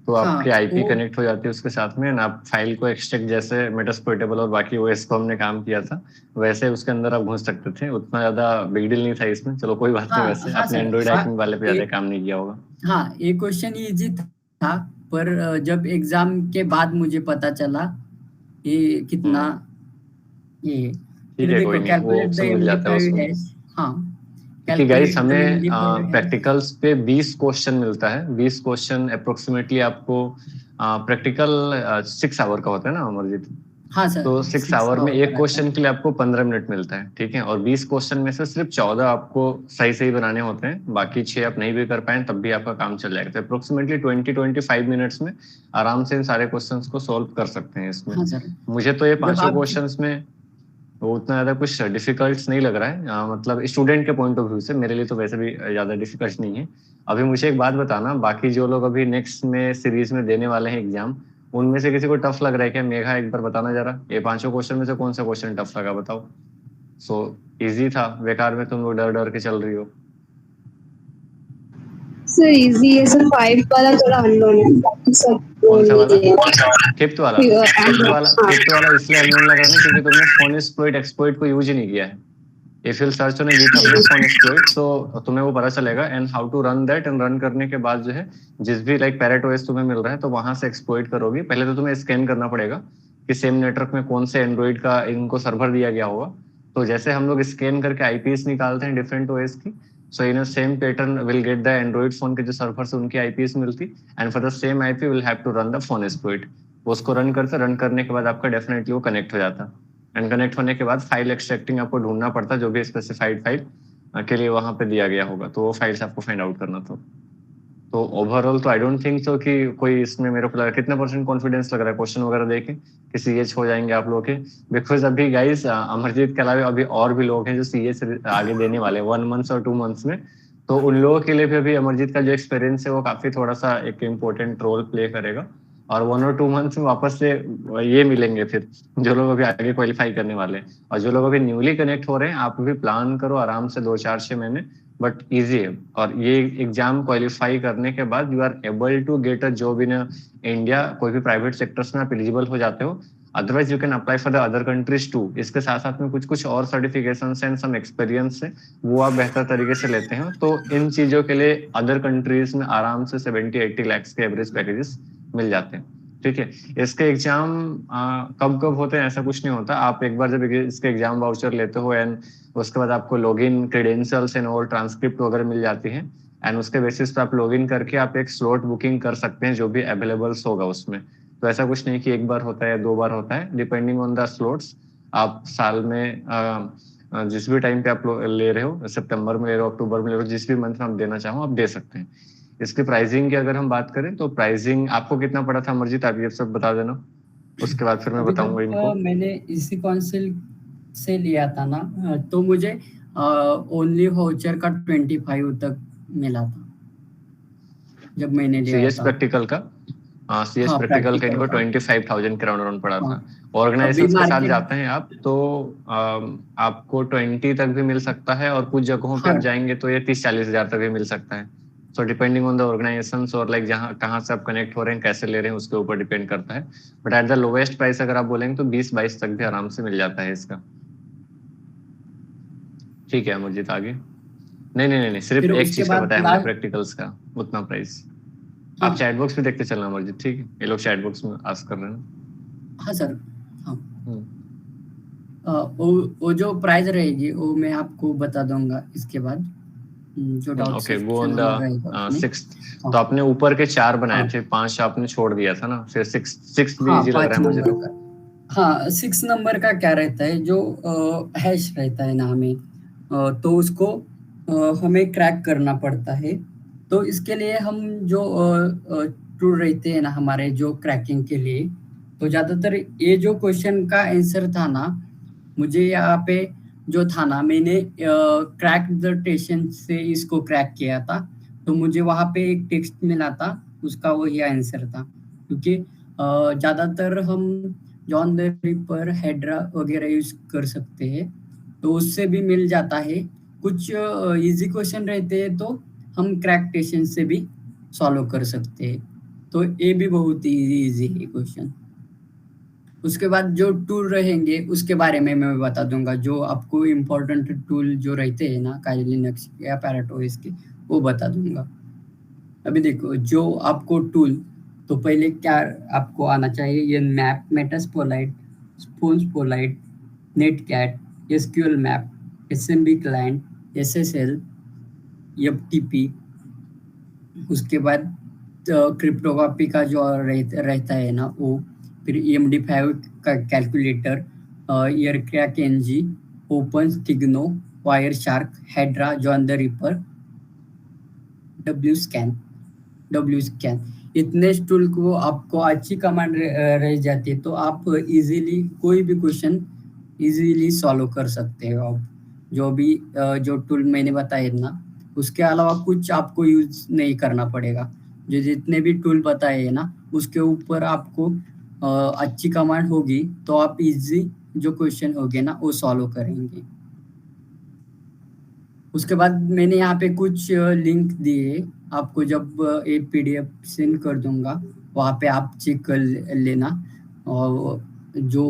तो हाँ आपके आईपी वो कनेक्ट हो जाती है उसके साथ में, ना आप फाइल को एक्सट्रैक्ट, जैसे मेटास्प्लोइटेबल और बाकी ओएस को हमने काम किया था वैसे उसके अंदर आप घुस सकते थे। उतना ज्यादा बिग डील नहीं था इसमें। चलो कोई बात नहीं, हाँ वैसे हाँ आपने सर। एंड्रॉइड हाँ हैकिंग वाले पे ये ज्यादा काम नहीं किया होगा। हाँ ये क्वेश्चन इजी था, पर जब एग्जाम के बाद मुझे पता चला ये कितना हम्म। ये है। ठीक फिर है, कोई देखो नहीं, वो कैलकुलेट द ऑप्शन मिल जाता है एमडी5 उसमें। हैश। हाँ, क्योंकि गाइस कैलकुलेट द हमें एमडी5 हैश। प्रैक्टिकल्स पे 20 क्वेश्चन मिलता है। 20 क्वेश्चन अप्रोक्सीमेटली आपको, प्रैक्टिकल 6 आवर का होता है ना अमरजीत। हाँ सर, तो 6 आवर में 6 आवर एक का रहता क्वेश्चन है। के लिए आपको 15 मिनट मिलता है, ठीक है। और 20 क्वेश्चन में से सिर्फ 14 आपको सही सही बनाने होते हैं, बाकी 6 आप नहीं भी कर पाए तब भी आपका काम चल जाएगा। तो अप्रोक्सीमेटली 20-25 मिनट्स में आराम से इन सारे क्वेश्चंस को सॉल्व कर सकते हैं इसमें। हाँ सर। मुझे तो ये जब पांचों आप क्वेश्चंस में वो उतना ज्यादा कुछ डिफिकल्ट नहीं लग रहा है। मतलब स्टूडेंट के पॉइंट ऑफ व्यू से मेरे लिए तो वैसे भी ज्यादा डिफिकल्ट नहीं है। अभी मुझे एक बात बताना, बाकी जो लोग अभी नेक्स्ट में सीरीज में देने वाले हैं एग्जाम, उनमें से किसी को टफ लग रहा है क्या? मेघा एक बार बताना जरा, ये पांचों क्वेश्चन में से कौन सा क्वेश्चन टफ लगा बताओ। सो इजी था, बेकार में तुम लोग डर डर के चल रही हो। सर इजी है सर, 5 वाला थोड़ा अननोन है, बाकी सब कौन सा वाला? ये फिफ्थ वाला? फिफ्थ हाँ। वाला फिफ्थ वाला इसलिए अननोन लग रहा है ना, क्योंकि तुमने फोन एक्सप्लॉइट एक्सप्लॉइट को यूज ही नहीं किया है। If you search on GitHub ना फोन एक्सप्लॉइट, तो तुम्हें वो पता चलेगा and how to run that. And run करने के बाद जो है, जिस भी लाइक पैरेट ओएस तुम्हें मिल रहा है तो वहां से एक्सप्लॉइट करोगी। पहले तो तुम्हें स्कैन करना पड़ेगा कि सेम नेटवर्क में कौन से एंड्रॉइड का इनको सर्वर दिया गया होगा। तो जैसे हम लोग स्कैन करके आईपीएस निकालते हैं डिफरेंट ओएस की, so in same pattern will get the Android phone के जो सर्वर से उनकी आईपीएस मिलती, and for the same IP will have to run the phone exploit. उसको रन करने के बाद आपका डेफिनेटली वो कनेक्ट हो जाता। एंड कनेक्ट होने के बाद फाइल एक्सट्रैक्टिंग आपको ढूंढना पड़ता, जो भी स्पेसिफाइड फाइल के लिए वहां पे दिया गया होगा, तो वो फाइल्स आपको फाइंड आउट करना था। तो ओवरऑल तो आई डोंट थिंक सो कि कोई इसमें, मेरे को लगा कितना परसेंट कॉन्फिडेंस लग रहा है क्वेश्चन वगैरह देखे कि सीएच हो जाएंगे आप लोग के। बिकॉज अभी गाइस अमरजीत के अलावा अभी और भी लोग हैं जो सीएच आगे देने वाले हैं 1 मंथ और 2 मंथ्स में। तो उन लोगों के लिए भी अभी अमरजीत का जो एक्सपीरियंस है वो काफी थोड़ा सा एक इम्पोर्टेंट रोल प्ले करेगा। और 1 और 2 मंथ्स में वापस से ये मिलेंगे फिर, जो लोग अभी आगे क्वालिफाई करने वाले हैं। और जो लोग अभी न्यूली कनेक्ट हो रहे हैं, आप भी प्लान करो आराम से 2 4 6 महीने, बट इजी है। और ये एग्जाम क्वालिफाई करने के बाद you are able to get a job in India. कोई भी प्राइवेट सेक्टर्स में आप एलिजिबल हो जाते हो। Otherwise you can apply for the other countries too. इसके साथ साथ में कुछ कुछ और सर्टिफिकेशन एंड सम एक्सपीरियंस है, वो आप बेहतर तरीके से लेते हैं तो इन चीजों के लिए अदर कंट्रीज में आराम से 70-80 लाख के एवरेज पैकेजेस मिल जाते हैं। ठीक है। इसके एग्जाम कब कब होते हैं ऐसा कुछ नहीं होता। आप एक बार जब इसके एग्जाम वाउचर लेते हो एंड उसके बाद आपको लॉगिन क्रेडेंशियल्स एंड और ट्रांसक्रिप्ट वगैरह मिल जाती है, एंड उसके बेसिस पे आप लॉगिन करके आप एक स्लॉट बुकिंग कर सकते हैं जो भी अवेलेबल्स होगा उसमें। तो ऐसा कुछ नहीं कि एक बार होता है या 2 बार होता है, डिपेंडिंग ऑन द स्लॉट्स। आप साल में जिस भी टाइम पे आप ले रहे हो, सितंबर में ले रहे हो, अक्टूबर में ले रहे हो, जिस भी मंथ में आप देना चाहो आप दे सकते हैं। इसकी प्राइसिंग की अगर हम बात करें तो प्राइसिंग आपको कितना पड़ा था अमरजीत, आप ये सब बता देना, उसके बाद फिर मैं अभी बताऊंगा तक इनको। मैंने इसी काउंसिल से लिया था ना, तो मुझे ओनली वाउचर का 25 तक मिला था जब मैंने लिया सीएस था। प्रैक्टिकल का, सीएस हाँ प्रैक्टिकल का प्रैक्टिकल इनको का। 25,000 के राउंड पड़ा हाँ था। अभी ऑर्गेनाइजेशंस के साथ मार्केट। जाते हैं आप तो आपको 20 तक भी मिल सकता है, और कुछ जगहों पे हाँ आप जाएंगे तो ये 30-40 हजार तक भी मिल सकता है। So depending on the organisations और लाइक जहाँ कहाँ से आप कनेक्ट हो रहे हैं, कैसे ले रहे हैं, उसके ऊपर डिपेंड करता है। But at the lowest price अगर आप बोलेंगे तो 20-22 तक भी आराम से मिल जाता है इसका। ठीक है अमरजीत, आगे? नहीं नहीं नहीं नहीं, सिर्फ फिर एक उसके चीज का बाद बताया हमने, लास्ट। प्रैक्टिकल्स का उतना प्राइस। आप हाँ चैट बॉक्स में देखते चलना अमरजीत, ठीक है? ये लोग चैट बॉक्स में आस्क कर रहे हैं। हाँ सर। हाँ हम्म। वो जो प्राइस रहेगी वो मैं आपको बता दूंगा इसके बाद, जो doubt okay, go on section रहेगा द उसमें। सिक्स्थ। हाँ तो आपने ऊपर के 4 बनाए हाँ थे, 5 आपने छोड़ दिया था ना, फिर सिक्स भी हाँ इजी लग रहा 5 है मुझे नंबर तो। का। हाँ 6 नंबर का क्या रहता है, जो हैश रहता है ना हमें, तो उसको हमें क्रैक करना पड़ता है। तो इसके लिए हम जो टूल रहते हैं ना हमारे जो क्रैकिंग के लिए, तो ज़्यादातर ये जो क्वेश्चन का आंसर था ना, मुझे यहाँ पे जो था ना, मैंने क्रैक द टेशन से इसको क्रैक किया था। तो मुझे वहाँ पे एक टेक्स्ट मिला था, उसका वही आंसर था। क्योंकि ज़्यादातर हम जॉन द रिपर, हेड्रा वगैरह यूज़ कर सकते हैं, तो उससे भी मिल जाता है। कुछ ईज़ी क्वेश्चन रहते हैं तो हम क्रैक टेशन से भी सॉल्व कर सकते हैं। तो ये भी बहुत ही ईज़ी है क्वेश्चन। उसके बाद जो टूल रहेंगे उसके बारे में मैं बता दूंगा, जो आपको इम्पोर्टेंट टूल जो रहते हैं ना काइली लिनक्स या पैराटोइस के, वो बता दूंगा। अभी देखो जो आपको टूल, तो पहले क्या आपको आना चाहिए, ये मैप, मेटास्पोलाइट, स्पोन्सपोलाइट, netcat, SQL map, SMB client, SSL, FTP. उसके बाद क्रिप्टोग्राफी का जो रहता है ना वो, फिर EMD5 का कैलकुलेटर, एयरक्रैक एनजी, ओपन स्टिग्नो, Wireshark, Hydra, John the Ripper, W scan. इतने टूल को आपको अच्छी कमांड रह जाती है तो आप इजीली कोई भी क्वेश्चन इजीली सॉल्व कर सकते हो आप। जो भी जो टूल मैंने बताए ना, उसके अलावा कुछ आपको यूज नहीं करना पड़ेगा। जो जितने भी टूल बताए हैं ना, उसके ऊपर आपको अच्छी कमांड होगी तो आप इजी जो क्वेश्चन होंगे ना वो सॉल्व करेंगे। उसके बाद मैंने यहाँ पे कुछ लिंक दिए आपको, जब एक PDF सेंड कर दूंगा, वहाँ पे आप चेक कर लेना। और जो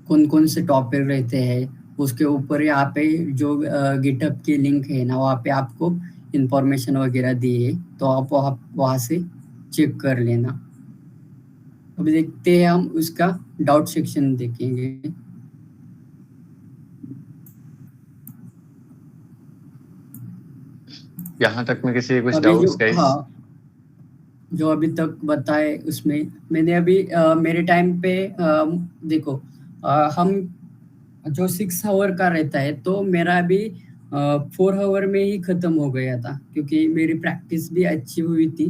कौन कौन से टॉपिक रहते हैं उसके ऊपर यहाँ पे जो गिटहब के लिंक है ना, वहाँ पे आपको इंफॉर्मेशन वगैरह दिए, तो आप वहाँ से चेक कर लेना। अभी देखते हैं हम उसका डाउट सेक्शन देखेंगे। यहाँ तक में किसी कुछ अभी जो डाउट्स गाइस? हाँ, जो अभी तक बताए उसमें मैंने अभी मेरे टाइम पे देखो, हम जो 6 आवर का रहता है तो मेरा अभी 4 आवर में ही खत्म हो गया था, क्योंकि मेरी प्रैक्टिस भी अच्छी हुई थी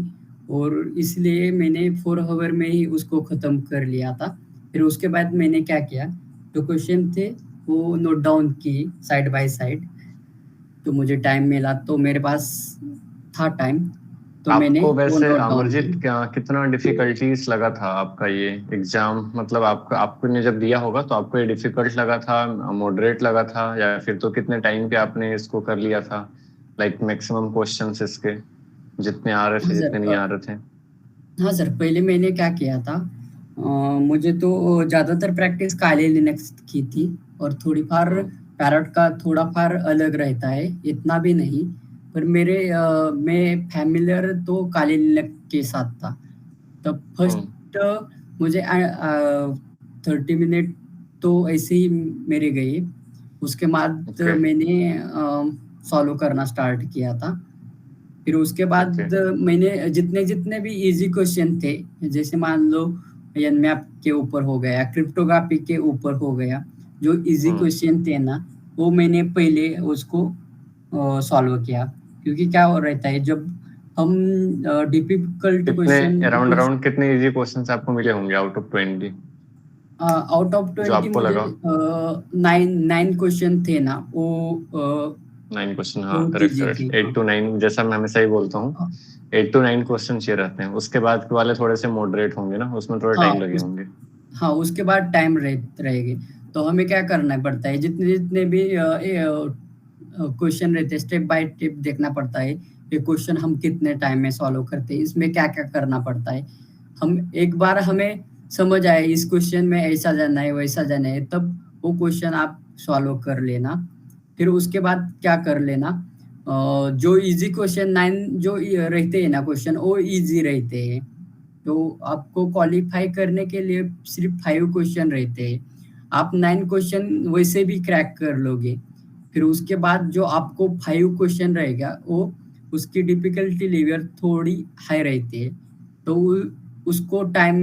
और इसलिए मैंने 4 आवर में ही उसको खत्म कर लिया था। फिर उसके बाद मैंने क्या किया, जो क्वेश्चन थे वो नोट डाउन किए साइड बाय साइड। तो मुझे टाइम मिला तो मेरे पास था टाइम, तो मैंने आपको वो वैसे नोट डाउन अमरजीत किया। कितना डिफिकल्टीज लगा था आपका ये एग्जाम? मतलब आपने जब दिया होगा तो आपको ये डिफिकल्ट लगा था, मॉडरेट लगा था, या फिर तो कितने टाइम पे आपने इसको कर लिया था? लाइक मैक्सिमम क्वेश्चंस इसके जितने आ रहे हाँ थे सर, जितने नहीं आ रहे थे? हाँ सर, पहले मैंने क्या किया था, मुझे तो ज़्यादातर प्रैक्टिस काले लिनक्स की थी और थोड़ी फार पैरट का थोड़ा फार अलग रहता है, इतना भी नहीं। पर मैं फैमिलियर तो काले लिनक्स के साथ था। तब फर्स्ट मुझे 30 मिनट तो ऐसे ही मेरे गए। उसके बाद ओके मैंने सॉल्व करना स्टार्ट किया था। फिर उसके ओके। बाद मैंने जितने जितने भी इजी क्वेश्चन थे, जैसे मान लो मैप के ऊपर हो गया, क्रिप्टोग्राफी के ऊपर हो गया, जो इजी क्वेश्चन थे ना, वो मैंने पहले उसको सॉल्व किया। क्योंकि क्या हो रहता है, जब हम डिफिकल्ट कितने क्वेश्चन अराउंड कुछ अराउंड कितने इजी क्वेश्चंस आपको मिले होंगे आउट ऑफ 20 आउट ऑफ जो 20 आपको मुझे लगा? 9 क्वेश्चन थे ना, वो 9 क्वेश्चन, हाँ बहुत करेक्ट इजी थे। करेक्ट। हाँ 8 to 9, जैसा मैं हमेशा ही बोलता हूँ, 8 to 9 क्वेश्चन चाहिए रहते हैं। उसके बाद के वाले थोड़े से मॉडरेट होंगे ना, उसमें थोड़ा हाँ टाइम लगे होंगे। हाँ, उसके बाद टाइम रहेगी। तो हमें क्या करना पड़ता है, जितने जितने भी क्वेश्चन रहते हैं स्टेप बाय स्टेप देखना पड़ता है। ये क्वेश्चन हम कितने टाइम में सॉल्व करते हैं, इसमें क्या क्या करना पड़ता है। हम एक बार हमें समझ आए इस क्वेश्चन में ऐसा जाना है वैसा जाना है, तब वो क्वेश्चन आप सॉल्व कर लेना। फिर उसके बाद क्या कर लेना, जो इजी क्वेश्चन 9 जो रहते हैं ना क्वेश्चन, वो इजी रहते हैं। तो आपको क्वालिफाई करने के लिए सिर्फ 5 क्वेश्चन रहते हैं, आप 9 क्वेश्चन वैसे भी क्रैक कर लोगे। फिर उसके बाद जो आपको 5 क्वेश्चन रहेगा, वो उसकी डिफिकल्टी लेवल थोड़ी हाई रहती है, तो उसको टाइम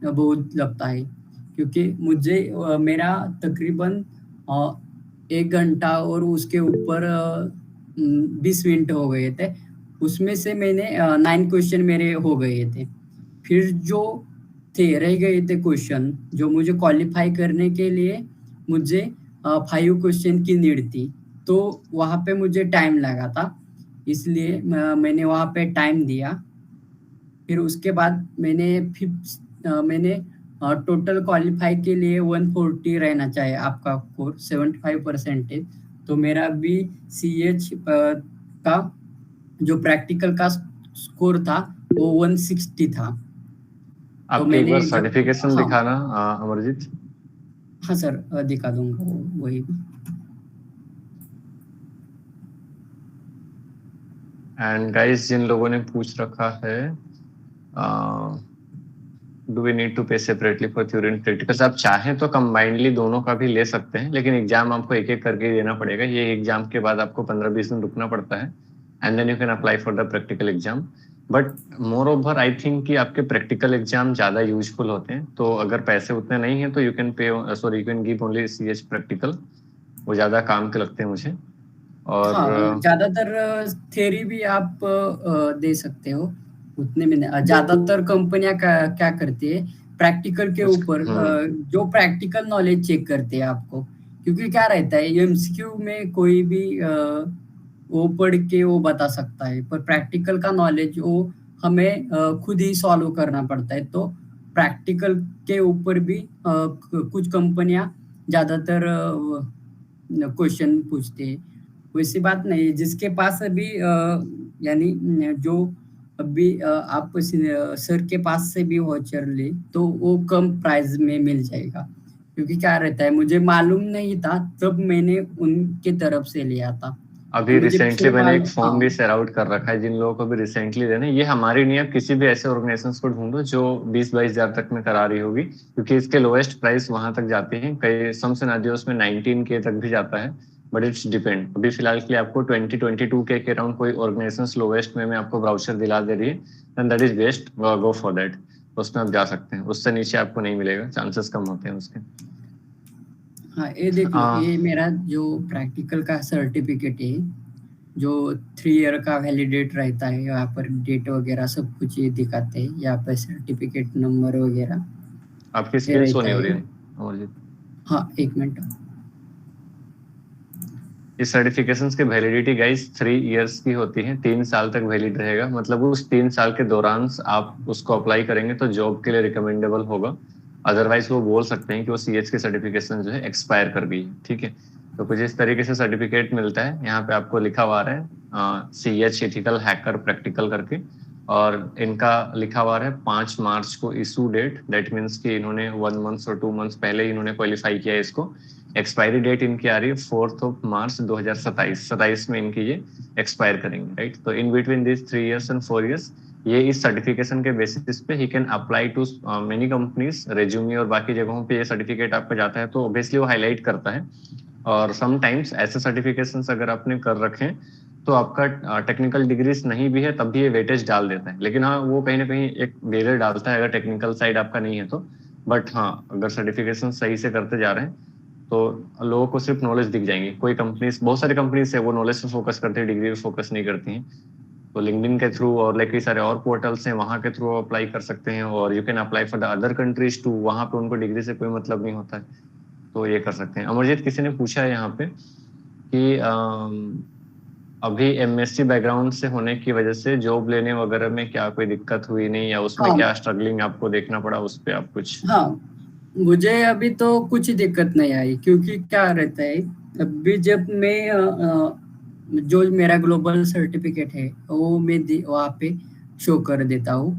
बहुत लगता है। क्योंकि मुझे मेरा तकरीबन 1 घंटा और उसके ऊपर 20 मिनट हो गए थे। उसमें से मैंने 9 क्वेश्चन मेरे हो गए थे। फिर जो रह गए थे क्वेश्चन जो मुझे क्वालिफाई करने के लिए मुझे 5 क्वेश्चन की नीड थी। तो वहाँ पे मुझे टाइम लगा था, इसलिए मैंने वहाँ पे टाइम दिया। फिर उसके बाद मैंने टोटल क्वालिफाई के लिए 140 रहना चाहिए आपका स्कोर, 75%। तो मेरा भी CH का जो प्रैक्टिकल का स्कोर था वो 160 था। तो आपके एक मैंने बार जब सर्टिफिकेशन हाँ दिखाना अमरजीत। हाँ सर, दिखा दूंगा वही भी। एंड गाइस, जिन लोगों ने पूछ रखा है डू वी नीड टू पे separately for theory and practicals, आप चाहें तो कंबाइंडली दोनों का भी ले सकते हैं, लेकिन एग्जाम आपको एक एक करके देना पड़ेगा। ये एग्जाम के बाद आपको 15-20 दिन रुकना पड़ता है and then you can apply for the practical exam. But moreover I think कि आपके प्रैक्टिकल एग्जाम ज्यादा यूजफुल होते हैं, तो अगर पैसे उतने नहीं है तो you can give only CH practical, वो ज्यादा काम के लगते हैं मुझे। और हाँ, ज्यादातर थ्योरी भी आप दे सकते हो उतने में। ज्यादातर कंपनियां क्या करती है, प्रैक्टिकल के ऊपर जो प्रैक्टिकल नॉलेज चेक करते हैं आपको। क्योंकि क्या रहता है, MCQ में कोई भी वो पढ़ के वो बता सकता है, पर प्रैक्टिकल का नॉलेज वो हमें खुद ही सॉल्व करना पड़ता है। तो प्रैक्टिकल के ऊपर भी कुछ कंपनियां ज्यादातर क्वेश्चन पूछते हैं। वैसी बात नहीं है, जिसके पास अभी यानी जो अभी आप सर के पास से भी वाउचर ले तो वो कम प्राइस में मिल जाएगा। क्योंकि क्या रहता है, मुझे मालूम नहीं था तब मैंने उनके तरफ से लिया था। अभी मुझे रिसेंटली फिर मैंने एक मालूम, फॉर्म भी शेयर आउट कर रखा है जिन लोगों को भी रिसेंटली देना है। ये हमारी नहीं, आप किसी भी ऐसे ऑर्गेनाइजेशंस को ढूंढो जो 20-22 हजार तक में करा रही होगी, क्योंकि इसके लोएस्ट प्राइस वहां तक जाते हैं। कई सम सिनेरियोस में 19K तक भी जाता है, बट इट्स डिपेंड। अभी फिलहाल के लिए आपको 20-22K के अराउंड कोई ऑर्गेनाइजेशन लोएस्ट में आपको ब्राउचर दिला दे रही है, then that is best, go for that. उसमें आप जा सकते हैं, उससे नीचे आपको नहीं मिलेगा, चांसेस कम होते हैं उसके। हाँ ये देख लो, ये मेरा जो प्रैक्टिकल का सर्टिफिकेट है, जो 3 ईयर का वैलिडेट रहता है। यहाँ पर डेट वगैरह सब कुछ ये दिखाते हैं, यहाँ पर सर्टिफिकेट नंबर वगैरह आपकी ये स्किल्स रहता नहीं हो रही है। है अमरजीत। हाँ, 1 मिनट। इस सर्टिफिकेशंस की वैलिडिटी गाइस 3 इयर्स की होती है, 3 साल तक वैलिड रहेगा। मतलब उस 3 साल के दौरान आप उसको अप्लाई करेंगे तो जॉब के लिए रिकमेंडेबल होगा। अदरवाइज वो बोल सकते हैं कि वो CH की सर्टिफिकेशन जो है एक्सपायर कर गई है, ठीक है। तो कुछ इस तरीके से सर्टिफिकेट मिलता है। यहाँ पे आपको लिखा हुआ है CH एथिकल हैकर प्रैक्टिकल करके, और इनका लिखा हुआ है 5 मार्च को इशू डेट। दैट मीन्स कि इन्होंने 1 मंथ और 2 मंथ्स पहले इन्होंने क्वालिफाई किया है इसको। एक्सपायरी डेट इनकी आ रही है 4 मार्च 2027 में इनकी ये एक्सपायर करेंगे, राइट। तो in between this 3 years and 4 years ये इस सर्टिफिकेशन के बेसिस पे ही can apply to many companies, resume और बाकी जगहों पे ये सर्टिफिकेट आपका जाता है, तो ऑब्वियसली वो हाईलाइट करता है। और समटाइम्स ऐसे सर्टिफिकेशंस अगर आपने कर रखे तो आपका टेक्निकल डिग्रीज नहीं भी है तब भी ये वेटेज डाल देता है। लेकिन हाँ, वो कहीं ना कहीं एक बेरियर डालता है अगर टेक्निकल साइड आपका नहीं है तो। बट हाँ, अगर सर्टिफिकेशन सही से करते जा रहे हैं तो लोगों को सिर्फ नॉलेज दिख जाएंगी। कोई कंपनीज, बहुत सारी कंपनीज है वो नॉलेज पे फोकस करती है, डिग्री पे फोकस नहीं करती हैं। तो लिंक्डइन के थ्रू और लाइक कई सारे और पोर्टल्स हैं, वहां के थ्रू अप्लाई कर सकते हैं। और you can apply for the other countries too, वहां पे उनको डिग्री से कोई मतलब नहीं होता है, तो ये कर सकते हैं। अमरजीत, किसी ने पूछा है यहाँ पे कि अभी MSc बैकग्राउंड से होने की वजह से जॉब लेने वगैरह में क्या कोई दिक्कत हुई नहीं, या उसमें हाँ क्या स्ट्रगलिंग आपको देखना पड़ा, उस पे आप कुछ। हाँ, मुझे अभी तो कुछ दिक्कत नहीं आई। क्योंकि क्या रहता है, अभी जब मैं जो मेरा ग्लोबल सर्टिफिकेट है वो मैं वहाँ पे शो कर देता हूँ।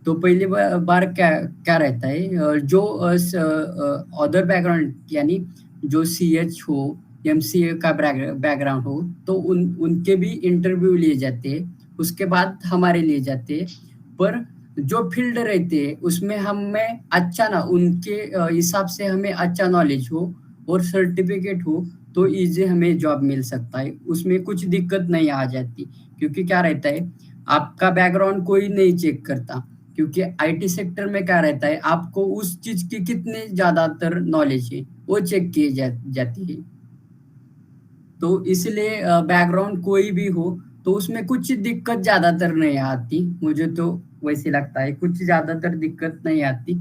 तो पहली बार क्या क्या रहता है, जो अदर बैकग्राउंड यानी जो CH हो, MCA का बैकग्राउंड हो, तो उनके भी इंटरव्यू लिए जाते हैं, उसके बाद हमारे लिए जाते हैं। पर जो फील्ड रहते हैं उसमें हमें अच्छा ना, उनके हिसाब से हमें अच्छा नॉलेज हो और सर्टिफिकेट हो तो इजी हमें जॉब मिल सकता है, उसमें कुछ दिक्कत नहीं आ जाती। क्योंकि क्या रहता है, आपका बैकग्राउंड कोई नहीं चेक करता। क्योंकि IT सेक्टर में क्या रहता है, आपको उस चीज की कितने ज्यादातर नॉलेज है वो चेक की जाती है। तो इसलिए बैकग्राउंड कोई भी हो तो उसमें कुछ दिक्कत ज्यादातर नहीं आती, मुझे तो वैसे लगता है कुछ ज्यादातर दिक्कत नहीं आती।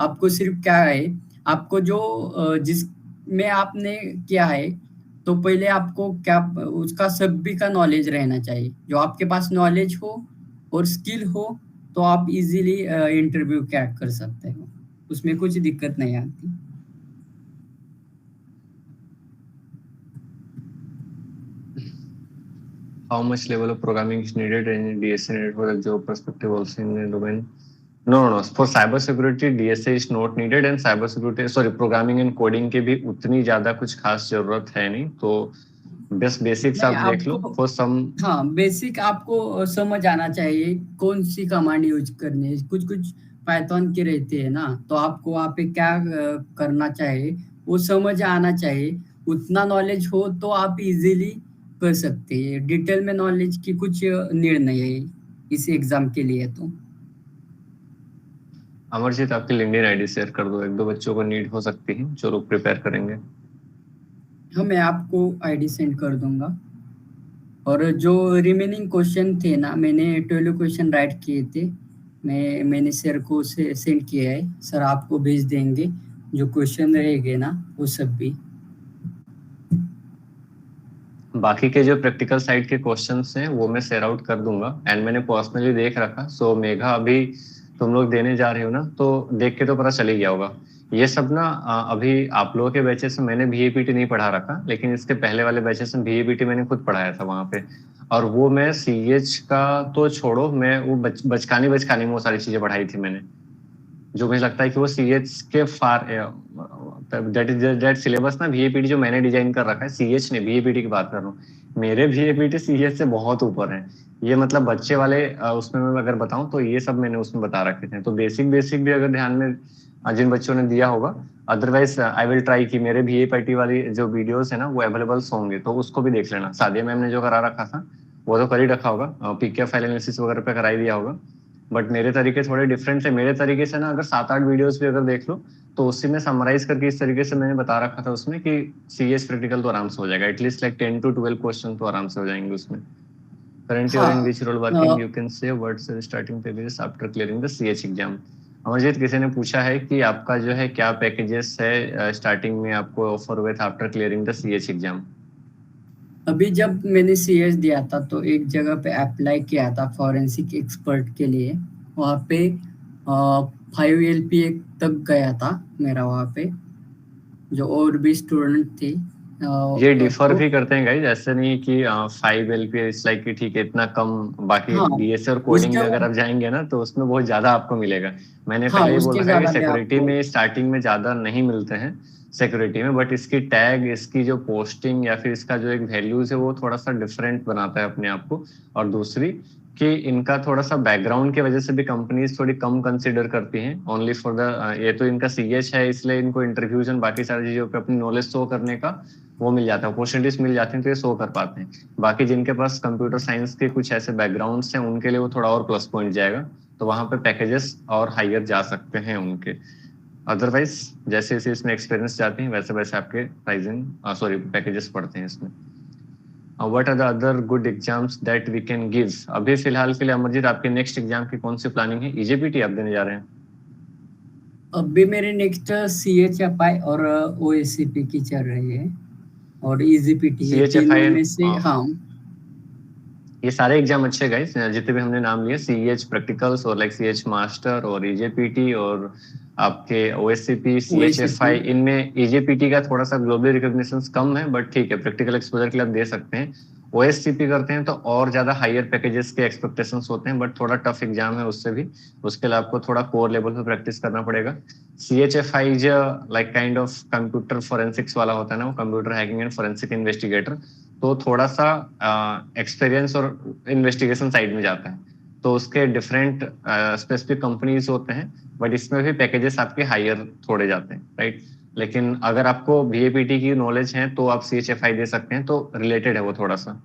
आपको सिर्फ क्या है, आपको जो जिसमें आपने किया है, तो पहले आपको क्या उसका सभी का नॉलेज रहना चाहिए। जो आपके पास नॉलेज हो और स्किल हो तो आप इजीली इंटरव्यू क्रैक कर सकते हो, उसमें कुछ दिक्कत नहीं आती। How much level of programming is needed in DSA needed for the job perspective also in the domain? No. For cyber security, DSA is not needed and cyber security, sorry, programming and coding के भी उतनी ज्यादा कुछ खास जरूरत है नहीं, तो बस बेसिक्स नहीं आप देख लो आपको, फॉर सम। हाँ बेसिक आपको समझ आना चाहिए कौन सी कमांड यूज करनी है। कुछ कुछ पाइथन के रहते हैं ना, तो आपको वहाँ पे क्या करना चाहिए वो समझ आना चाहिए। उतना नॉलेज हो तो आप इजीली कर सकते हैं। डिटेल में नॉलेज की कुछ नीड नहीं है इस एग्जाम के लिए। तो अमरजीत आपकी लिंक्डइन आईडी शेयर कर दो, एक दो बच्चों को नीड हो सकती है जो लोग प्रिपेयर करेंगे। हाँ मैं आपको आईडी सेंड कर दूंगा। और जो रिमेनिंग क्वेश्चन थे ना, मैंने 12 क्वेश्चन राइट किए थे, मैंने सर को सेंड किया है, सर आपको भेज देंगे जो क्वेश्चन रहेंगे ना वो सब भी। बाकी के जो प्रैक्टिकल साइड के क्वेश्चंस हैं वो मैं शेयर आउट कर दूंगा एंड मैंने पर्सनली देख रखा। सो मेघा अभी तुम लोग देने जा रहे हो ना, तो देख के तो पता चल ही गया होगा। ये सब ना अभी आप लोगों के बैचेस में मैंने VAPT नहीं पढ़ा रखा, लेकिन इसके पहले वाले बैचेस में VAPT मैंने खुद पढ़ाया था वहां पे। और वो मैं CH का तो छोड़ो, मैं वो बचकानी में वो सारी चीजें पढ़ाई थी मैंने, जो मुझे लगता है कि वो CH के फार दैट सिलेबस ना VAPT जो मैंने डिजाइन कर रखा है, CH ने VAPT की बात कर रहा हूँ, मेरे VAPT CH से बहुत ऊपर है। ये मतलब बच्चे वाले उसमें मैं अगर बताऊं तो ये सब मैंने उसमें बता रखे थे। तो बेसिक भी अगर ध्यान में जिन बच्चों ने दिया होगा, अदरवाइज आई विल ट्राई कि मेरे VAPT वाली जो वीडियोस है ना वो अवेलेबल होंगे, तो उसको भी देख लेना। सादिया मैम ने जो करा रखा था वो तो कर ही रखा होगा, PK फाइल एनालिसिस वगैरह पे कराई दिया होगा। बट मेरे तरीके थोड़े डिफरेंट है। मेरे तरीके से ना अगर 7-8 वीडियोस भी अगर देख लो तो उसी में समराइज करके इस तरीके से मैंने बता रखा था उसमें कि CH प्रैक्टिकल तो आराम से हो जाएगा, एटलीस्ट लाइक 10 to 12 क्वेश्चन तो आराम से हो जाएंगे उसमें। Currently or in हाँ which role working you can say what's the starting packages after clearing the CH exam. Amarjeet किसी ने पूछा है कि आपका जो है क्या पैकेजेस है स्टार्टिंग में आपको ऑफर हुए थे after clearing the CH exam. अभी जब मैंने CS दिया था तो एक जगह पे अप्लाई किया था फॉरेंसिक एक्सपर्ट के लिए, वहाँ पे 5 LPA तक गया था मेरा वहाँ पे, जो और भी स्टूडेंट थे। ये डिफर तो भी करते हैं गाइस, ऐसे नहीं कि 5 LPA इट्स लाइक कि ठीक है इतना कम। बाकी हाँ DSA और कोडिंग उसके में अगर आप जाएंगे ना तो उसमें बहुत ज्यादा आपको मिलेगा। मैंने हाँ पहले ही बोल उसके रखा है कि ज्यादा भी सिक्योरिटी आपको। में स्टार्टिंग में ज्यादा नहीं मिलते हैं सिक्योरिटी में, बट इसकी टैग, इसकी जो पोस्टिंग या फिर इसका जो एक वैल्यूज है वो थोड़ा सा डिफरेंट बनाता है अपने आप को। और दूसरी कि इनका थोड़ा सा बैकग्राउंड की वजह से भी कंपनीज थोड़ी कम कंसिडर करती हैं ओनली फॉर द ये तो इनका CH है इसलिए इनको इंटरव्यूज एंड बाकी सारी चीजों पे अपनी नॉलेज शो करने का वो मिल जाता है, अपॉर्चुनिटीज मिल जाती हैं तो ये शो कर पाते हैं। बाकी जिनके पास कंप्यूटर साइंस के कुछ ऐसे बैकग्राउंड्स हैं उनके लिए वो थोड़ा और प्लस पॉइंट जाएगा, तो वहां पे पैकेजेस और हायर जा सकते हैं उनके। अदरवाइज जैसे जैसे इसमें एक्सपीरियंस जाते हैं वैसे वैसे आपके प्राइसिंग सॉरी पैकेजेस पड़ते हैं इसमें। What are the other good exams that we can give. अभी फिलहाल के लिए अमरजीत आपके नेक्स्ट एग्जाम की कौन सी प्लानिंग है? EJPT आप देने जा रहे हैं? अभी मेरे नेक्स्ट CHFI और OSCP की चल रही है, और EasyPT, ये तीनों में से CHFI हाँ। ये सारे एग्जाम अच्छे गाइस जितने भी हमने नाम लिए, CH प्रैक्टिकल्स और लाइक CH मास्टर और EJPT और आपके OSCP CHFI, इनमें EJPT का थोड़ा सा ग्लोबल रिकॉग्निशन कम है बट ठीक है प्रैक्टिकल एक्सपोजर के लिए आप दे सकते हैं। OSCP करते हैं तो और ज्यादा हायर पैकेजेस के एक्सपेक्टेशंस होते हैं बट थोड़ा टफ एग्जाम है उससे भी, उसके लिए आपको थोड़ा कोर लेवल पे प्रैक्टिस करना पड़ेगा। CHFI जो like kind of computer forensics वाला होता है ना, वो computer hacking and forensic investigator, तो थोड़ा सा एक्सपीरियंस और इन्वेस्टिगेशन साइड में जाता है, तो उसके डिफरेंट स्पेसिफिक कंपनीज होते हैं बट इसमें भी पैकेजेस आपके हायर थोड़े जाते हैं, राइट। लेकिन अगर आपको VAPT की नॉलेज है तो आप CHFI दे सकते हैं, तो रिलेटेड है वो थोड़ा सा।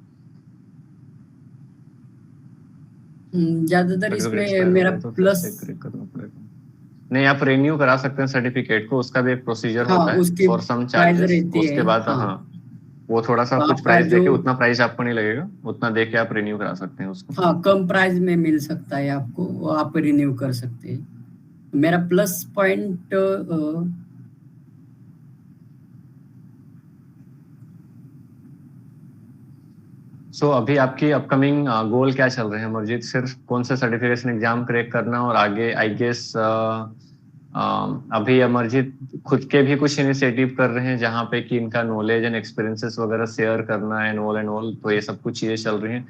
ज्यादातर इसमें मेरा तो फिर प्लस, से क्लिक करना पड़ेगा। नहीं, आप रिन्यू करा सकते हैं सर्टिफिकेट को, उसका भी एक प्रोसीजर हाँ होता है उसकी फॉर सम प्राइस चार्जेस, रहती है उसके बाद हाँ। हाँ वो थोड़ा सा तो कुछ आपका प्राइस जो देके, उतना प्राइस आपको नहीं लगेगा, उतना दे के आप रिन्यू करा सकते हैं उसको। हाँ, कम प्राइस में मिल सकता है आपको, वो आप रिन्यू कर सकते हैं। मेरा प्लस पॉइंट सो अभी आपकी अपकमिंग गोल क्या चल रहे हैं अमरजीत? सिर्फ कौन सा सर्टिफिकेशन एग्जाम क्रैक करना और आगे आई गेस अभी अमरजीत खुद के भी कुछ इनिशिएटिव कर रहे हैं जहाँ पे कि इनका नॉलेज एंड एक्सपीरियंसेस वगैरह शेयर करना एंड ऑल, तो ये सब कुछ चीजें चल रही हैं।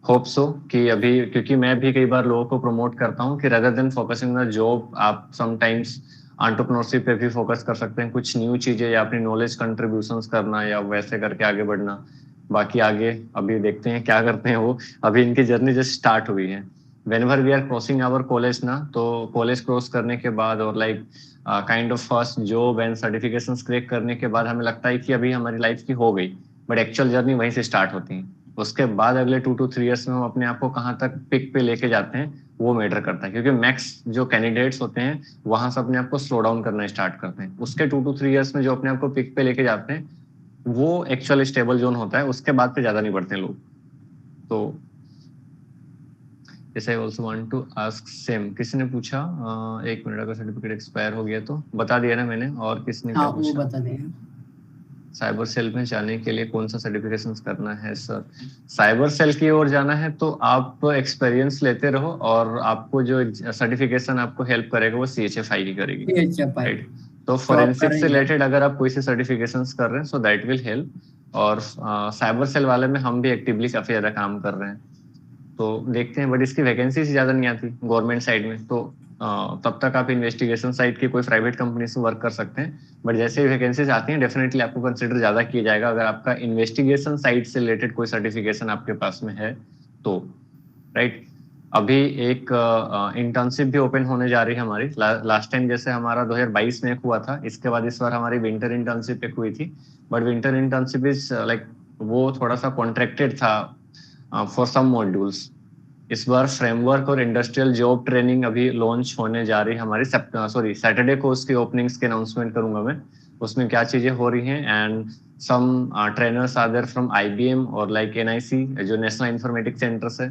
होप सो कि अभी, क्योंकि मैं भी कई बार लोगों को प्रमोट करता हूँ कि rather than focusing on job, आप समटाइम्स एंटरप्रेन्योरशिप पे भी फोकस कर सकते हैं, कुछ न्यू चीजें या अपनी नॉलेज कंट्रीब्यूशंस करना या वैसे करके आगे बढ़ना। बाकी आगे अभी देखते हैं क्या करते हैं वो, अभी इनकी जर्नी जस्ट स्टार्ट हुई है। whenever we are crossing our college ना, तो कॉलेज क्रॉस करने के बाद और like kind of first job and certifications crack करने के बाद हमें लगता है कि अभी हमारी लाइफ की हो गई, बट एक्चुअल जर्नी वहीं से स्टार्ट होती है। उसके बाद अगले 2 to 3 years में हम अपने आप को कहाँ तक पिक पे लेके जाते हैं वो मैटर करता है, क्योंकि मैक्स जो कैंडिडेट्स होते हैं वहां से अपने आप को स्लो डाउन करना स्टार्ट करते हैं। उसके 2 to 3 years में जो अपने आप को पिक पे लेके जाते हैं वो एक्चुअल स्टेबल जोन होता है, उसके बाद पे ज्यादा नहीं बढ़ते लोग। तो Yes, I also want to ask same. किसी ने पूछा 1 मिनट, अगर सर्टिफिकेट एक्सपायर हो गया तो बता दिया ना मैंने। और किसने हाँ, क्या वो पूछा? बता दें। साइबर सेल में जाने के लिए कौन सा सर्टिफिकेशन करना है सर? साइबर सेल की ओर जाना है तो आप एक्सपीरियंस लेते रहो, और आपको जो सर्टिफिकेशन आपको हेल्प करेगा वो CHFI की करेगी, PHFI राइट? तो तो आप कर फोरेंसिक से रहे हैं। रिलेटेड अगर आप कोई से सर्टिफिकेशन कर रहे हैं सो दैट विल हेल्प। और साइबर सेल वाले में हम भी एक्टिवली काफी ज्यादा काम कर रहे हैं, तो देखते हैं। बट इसकी वैकेंसी ज्यादा नहीं आती गवर्नमेंट साइड में, तो तब तक आप इन्वेस्टिगेशन साइड की कोई प्राइवेट कंपनी से वर्क कर सकते हैं। बट जैसे ही वैकेंसीज आती हैं डेफिनेटली आपको कंसिडर ज्यादा किया जाएगा अगर आपका इन्वेस्टिगेशन साइड से रिलेटेड कोई सर्टिफिकेशन आपके पास में है तो, राइट? अभी एक इंटर्नशिप भी ओपन होने जा रही है हमारी। लास्ट टाइम जैसे हमारा 2022 में एक हुआ था, इसके बाद इस बार हमारी विंटर इंटर्नशिप एक हुई थी। But winter internship is like वो थोड़ा सा कॉन्ट्रैक्टेड था फॉर सम मॉड्यूल्स। इस बार फ्रेमवर्क और इंडस्ट्रियल जॉब ट्रेनिंग अभी लॉन्च होने जा रही है हमारी। सैटरडे को उसकी ओपनिंग्स के अनाउंसमेंट करूंगा मैं, उसमें क्या चीजें हो रही हैं। And some trainers are there from IBM और लाइक NIC जो नेशनल इंफॉर्मेटिक्स सेंटर्स है,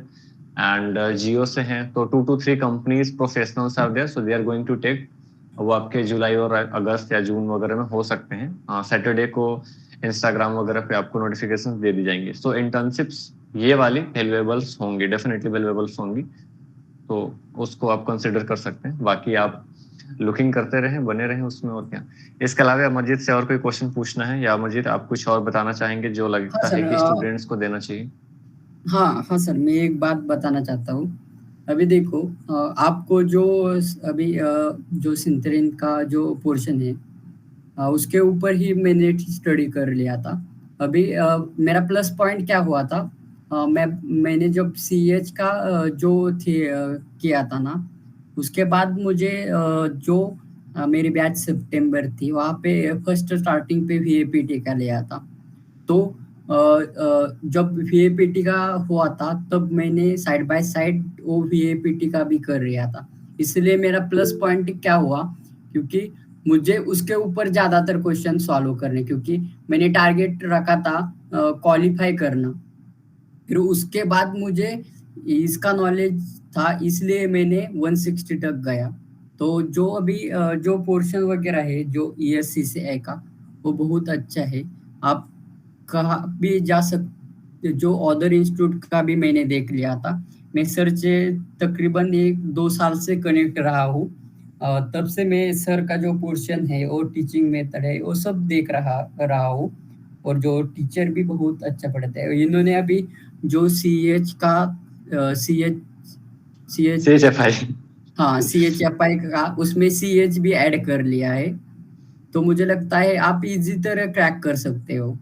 एंड जियो से हैं। तो 2 to 3 companies professionals are there, so they are going to take. वो आपके जुलाई और अगस्त या जून वगैरह में हो सकते हैं। सैटरडे को इंस्टाग्राम वगैरह पे आपको नोटिफिकेशन दे दी जाएंगी। सो इंटर्नशिप्स ये वाली वैल्यूएबल्स होंगी, डेफिनेटली वैल्यूएबल्स होंगी, तो उसको आप कंसिडर कर सकते हैं। बाकी आप लुकिंग करते रहें, बने रहें उसमें, और क्या। इसके अलावा अमरजीत से और कोई क्वेश्चन पूछना है, या अमरजीत आप कुछ और बताना चाहेंगे जो हाँ लगता है सर, कि स्टूडेंट्स को देना चाहिए? हाँ सर, मैं एक बात बताना चाहता हूँ। अभी देखो, आपको जो अभी जो सिंथरिन का जो पोर्शन है, उसके ऊपर ही मैंने स्टडी कर लिया था। अभी मेरा प्लस पॉइंट क्या हुआ था, मैंने जब CH का जो थे किया था ना, उसके बाद मुझे जो मेरी बैच सितंबर थी वहाँ पे फर्स्ट स्टार्टिंग पे VAPT का लिया था। तो जब VAPT का हुआ था तब मैंने साइड बाय साइड वो VAPT का भी कर रहा था। इसलिए मेरा प्लस पॉइंट क्या हुआ, क्योंकि मुझे उसके ऊपर ज्यादातर क्वेश्चन सॉल्व करने, क्योंकि मैंने टारगेट रखा था क्वालिफाई करना। फिर उसके बाद मुझे इसका नॉलेज था, इसलिए मैंने 160 तक गया। तो जो अभी जो पोर्शन वगैरह है जो ESCCI का, वो बहुत अच्छा है। आप कहाँ भी जा सकते, जो अदर इंस्टीट्यूट का भी मैंने देख लिया था। मैं सर से तकरीबन 1-2 साल से कनेक्ट रहा हूँ। तब से मैं सर का जो पोर्शन है और टीचिंग मेथड है वो सब देख रहा हूँ, और जो टीचर भी बहुत अच्छा पढ़ाते हैं। इन्होंने अभी जो CH का CH CHFI हाँ, CHFI का उसमें CH भी ऐड कर लिया है। तो मुझे लगता है आप इजी तरह क्रैक कर सकते हो।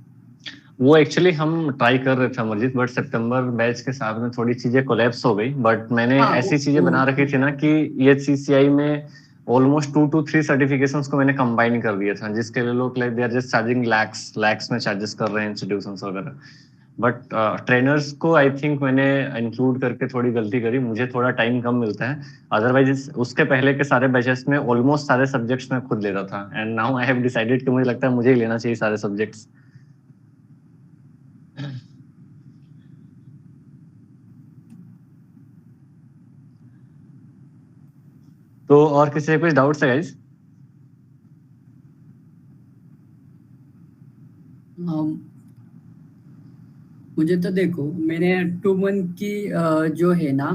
वो एक्चुअली हम ट्राई कर रहे थे अमरजीत, बट सितंबर बैच के साथ में थोड़ी चीजें कोलैप्स हो गई। बट मैंने हाँ, ऐसी चीजें बना रखी थी ना कि EHCCI में ऑलमोस्ट 2 to 3 सर्टिफिकेशंस को मैंने कंबाइन कर दिया था, जिसके लिए लोग like they are just charging lakhs में चार्जेस कर रहे हैं इंस्टीट्यूशंस वगैरह। बट ट्रेनर्स को आई थिंक मैंने इंक्लूड करके थोड़ी गलती करी, मुझे थोड़ा टाइम कम मिलता है। अदरवाइज उसके पहले के सारे बैचेस में ऑलमोस्ट सारे सब्जेक्ट्स मैं खुद लेता था, and now I have decided कि मुझे लगता है मुझे ही लेना चाहिए सारे सब्जेक्ट्स। तो और किसी से कुछ डाउट्स है गाइस? मुझे तो देखो, मैंने 2 मंथ की जो है ना,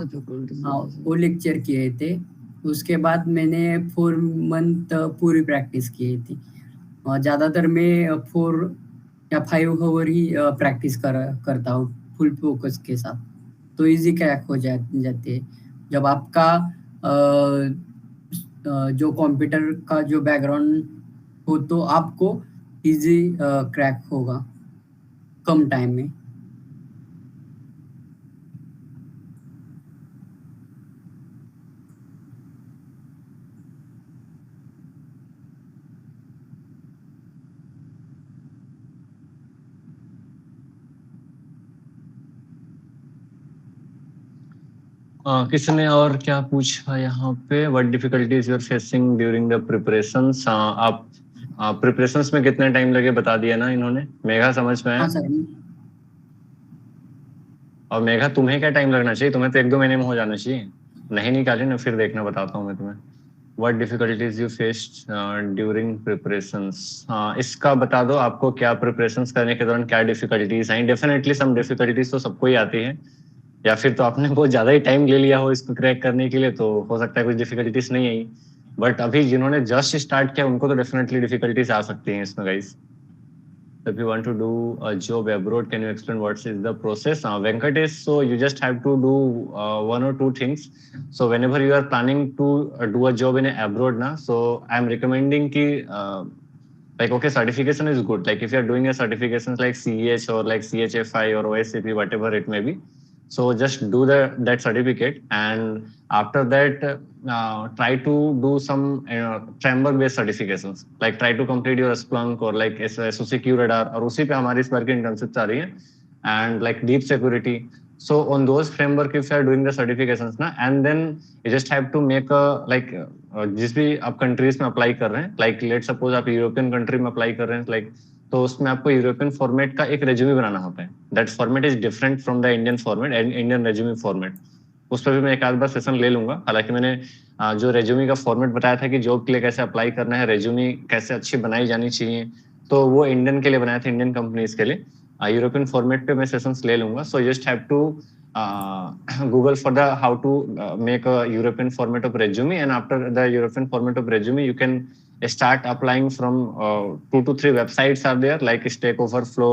वो लेक्चर किए थे। उसके बाद मैंने 4 मंथ पूरी प्रैक्टिस की थी। ज़्यादातर मैं 4 या 5 आवर ही प्रैक्टिस करता हूँ फुल फोकस के साथ, तो इजी क्रैक हो जाते हैं। जब आपका जो कंप्यूटर का जो बैकग्राउंड हो तो आपको इजी क्रैक होगा कम टाइम में। किसने और क्या पूछा यहाँ पे? What difficulties you are facing during the preparations? आप प्रिपरेशंस में कितने टाइम लगे बता दिया ना इन्होंने। मेघा समझ में आया? हाँ सर। और मेघा तुम्हें क्या टाइम लगना चाहिए? तुम्हें तो 1-2 महीने में हो जाना चाहिए। नहीं निकाले ना, फिर देखना, बताता हूँ मैं तुम्हें। What difficulties you faced during preparations? इसका बता दो, आपको क्या प्रिपरेशंस करने के दौरान क्या डिफिकल्टीज आई? डेफिनेटली सम डिफिकल्टीज तो सबको ही आती है, या फिर तो आपने बहुत ज्यादा ही टाइम ले लिया हो इसको क्रैक करने के लिए, तो हो सकता है कुछ डिफिकल्टीज नहीं आई। बट अभी जिन्होंने जस्ट स्टार्ट किया उनको तो डेफिनेटली डिफिकल्टीज आ सकती हैं इसमें guys. If you want to do a job abroad, can you explain what is the process? Venkatesh, so you just have to do 1 or 2 things. So whenever you are planning to do a job in abroad, na, so I'm recommending ki like, okay, certification is good. Like if you are doing a certifications like CEH or like CHFI or OSCP, whatever it may be, so just do that certificate, and after that try to do some framework based certifications, like try to complete your Splunk or like SOC QRadar, और उसी पे हमारी इस बार की इंटर्नशिप आ रही है, and like deep security. So on those framework if you are doing the certifications ना, and then you just have to make a like जिस भी आप कंट्रीज में अप्लाई कर रहे हैं, like let's suppose आप यूरोपियन कंट्री में अप्लाई कर रहे हैं, like तो उसमें आपको यूरोपियन फॉर्मेट का एक रेज्यूमे बनाना होता है। That format is different from the Indian format and Indian resume format. उस पर भी मैं एक आध बार सेशन ले लूंगा। हालांकि मैंने जो रेज्यूमे का फॉर्मेट बताया था कि जॉब के लिए कैसे अप्लाई करना है, रेज्यूमे कैसे अच्छी बनाई जानी चाहिए, तो वो इंडियन के लिए बनाया था, इंडियन कंपनीज के लिए। यूरोपियन फॉर्मेट पे मैं सेशंस ले लूंगा। So just have to Google for the how to make a European format of resume, and after the European format of resume you can start applying from 2 to 3 websites are there, like Stack Overflow,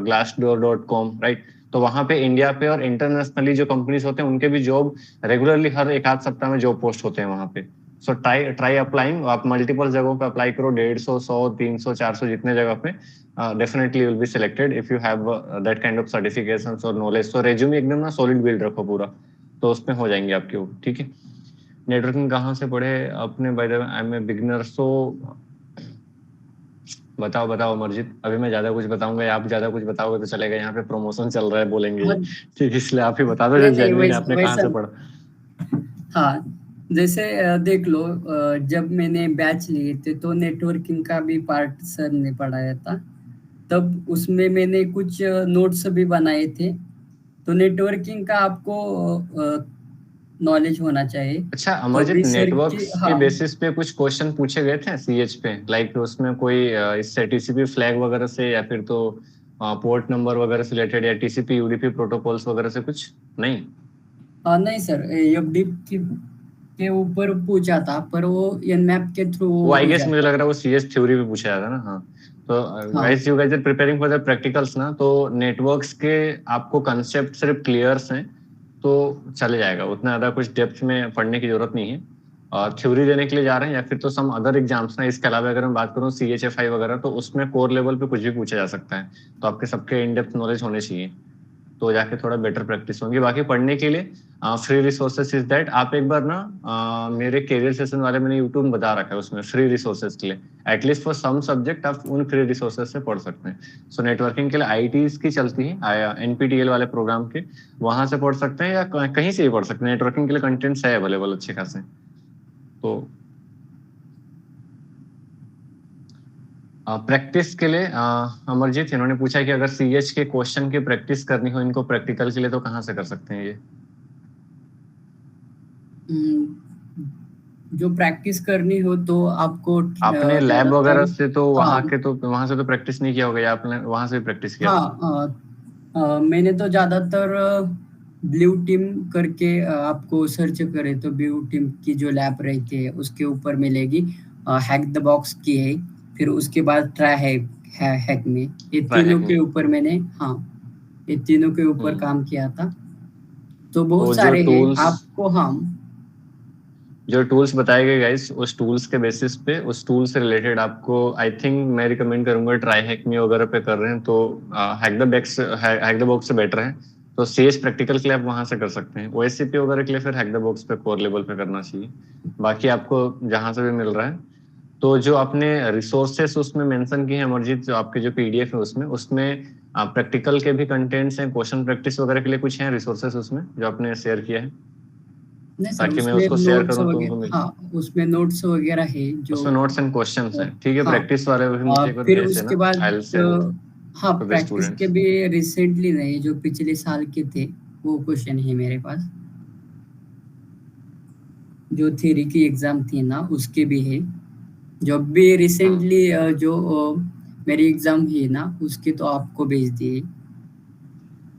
Glassdoor.com, right? तो वहां पे इंडिया पे और इंटरनेशनली जो कंपनीज होते हैं उनके भी जॉब रेगुलरली हर एक आध सप्ताह में जॉब पोस्ट होते हैं वहां पे। So try applying. आप मल्टीपल जगहों पे अप्लाई करो, 150, 100, 300, 400 जितने जगह पे, definitely will be selected if you have that kind of certifications और नॉलेज। तो रेज्यूमे एकदम ना सॉलिड बिल्ड रखो पूरा, तो उसमें हो जाएंगे आपके वो। ठीक है। नेटवर्किंग कहाँ से पढ़े अपने? By the way I am a beginner. So बताओ अमरजीत। अभी मैं ज्यादा कुछ बताऊंगा या आप ज्यादा कुछ बताओगे तो चलेगा, यहाँ पे प्रमोशन चल रहा है, बोलेंगे ही। ठीक है, इसलिए आप ही बता दो जो जेन्युइन आपने कहाँ से पढ़ा। हाँ, जैसे देख लो, जब मैंने बैच लिए थे तो नेटवर्किंग का भी पार्ट सर ने पढ़ाया था, तब उसमें मैंने कुछ नोट्स भी बनाए थे। तो नेटवर्किंग का आपको नॉलेज होना चाहिए। अच्छा तो अमरजीत, अभी सर नेटवर्क्स की के बेसिस पे कुछ क्वेश्चन पूछे गए थे सीएच पे, लाइक उसमें कोई इससे टीसीपी फ्लैग वगैरह से, या फिर तो पोर्ट नंबर वगैरह से रिलेटेड, या टीसीपी यूडीपी प्रोटोकॉल्स वगैरह से कुछ? नहीं नहीं सर, एफडी के ऊपर पूछा था, पर वो एनमैप के थ्रू वो आई गेस पूछा मुझे था। लग रहा है वो सीएस थ्योरी भी पूछा जाता है ना। हाँ, तो हाँ guys you guys are preparing for the practicals ना, तो नेटवर्क्स के आपको कंसेप्ट सिर्फ क्लियर्स हैं तो चले जाएगा, उतना ज्यादा कुछ डेप्थ में पढ़ने की जरूरत नहीं है। और थ्योरी देने के लिए जा रहे हैं या फिर तो सम अदर एग्जाम्स ना, इसके अलावा अगर मैं बात करूँ CHFI वगैरह, तो उसमें कोर लेवल पे कुछ भी पूछा जा सकता है, तो आपके सबके इन डेप्थ नॉलेज होने चाहिए, तो जाके थोड़ा बेटर प्रैक्टिस होंगी। बाकी पढ़ने के लिए फ्री रिसोर्सेज इज दैट, आप एक बार ना मेरे कैरियर सेशन वाले मैंने यूट्यूब में बता रखा है, उसमें फ्री रिसोर्सेज के लिए एटलीस्ट फॉर सम सब्जेक्ट आप उन फ्री रिसोर्सेज से पढ़ सकते हैं। सो नेटवर्किंग के लिए IITs की चलती है, NPTEL वाले प्रोग्राम के, वहां से पढ़ सकते हैं या कहीं से भी पढ़ सकते हैं। नेटवर्किंग के लिए कंटेंट्स है अवेलेबल अच्छे खासे। तो प्रैक्टिस के लिए अमरजीत इन्होंने पूछा कि अगर CH के क्वेश्चन की प्रैक्टिस करनी हो इनको प्रैक्टिकल के लिए, तो कहाँ से कर सकते हैं ये? जो प्रैक्टिस करनी हो तो आपको आपने लैब वगैरह से तो हाँ वहां से तो प्रैक्टिस नहीं किया होगा, या आपने वहां से भी प्रैक्टिस किया? हाँ मैंने तो ज्यादातर ब्लू टीम करके आपको सर्च करे तो ब्लू टीम की जो लैब रहती है उसके ऊपर मिलेगी। हैक द बॉक्स की है, फिर उसके बाद ट्राई हैक में, ये ट्राई तीनों के हैकिंग। ऊपर मैंने, हाँ ये तीनों के ऊपर काम किया था। तो बहुत तो जो सारे हैं टूल्स आपको। हाँ जो टूल्स बताए गए गाइस, उस टूल्स के बेसिस पे, उस टूल से रिलेटेड आपको आई थिंक मैं रिकमेंड करूंगा, ट्राई हैक मी वगैरह पे कर रहे हैं तो हैक द बॉक्स से बेटर है। तो सीएच प्रैक्टिकल के लिए आप वहां से कर सकते हैं, ओएससीपी वगैरह के लिए फिर हैक द बॉक्स पे कोर लेवल पे करना चाहिए। बाकी आपको जहां से भी मिल रहा है। तो जो आपने रिसोर्सेस उसमें मेंशन की है अमरजीत, जो आपके जो पीडीएफ है उसमें प्रैक्टिकल के भी कंटेंट्स हैं, क्वेश्चन प्रैक्टिस वगैरह के लिए कुछ हैं रिसोर्सेस उसमें जो आपने शेयर किया है, नहीं सर, ताकि मैं उसमें उसको शेयर नोट्स करूं तो उनको वगैरह, मिले। हाँ उसमें नोट्स वगैरह है जो। उसमें नोट्स एंड क्वेश्चंस हैं, ठीक है? हाँ प्रैक्टिस वाले भी मुझे एक बार फिर भेज उसके देना, बाद आई विल सेंड हाँ टू द प्रैक्टिस के स्टूडेंट्स। भी रिसेंटली नहीं, जो पिछले साल के थे वो क्वेश्चन है मेरे पास। जो थ्योरी की एग्जाम थी ना उसके भी है। जो भी हाँ रिसेंटली जो मेरी एग्जाम है ना उसके तो आपको भेज दिए।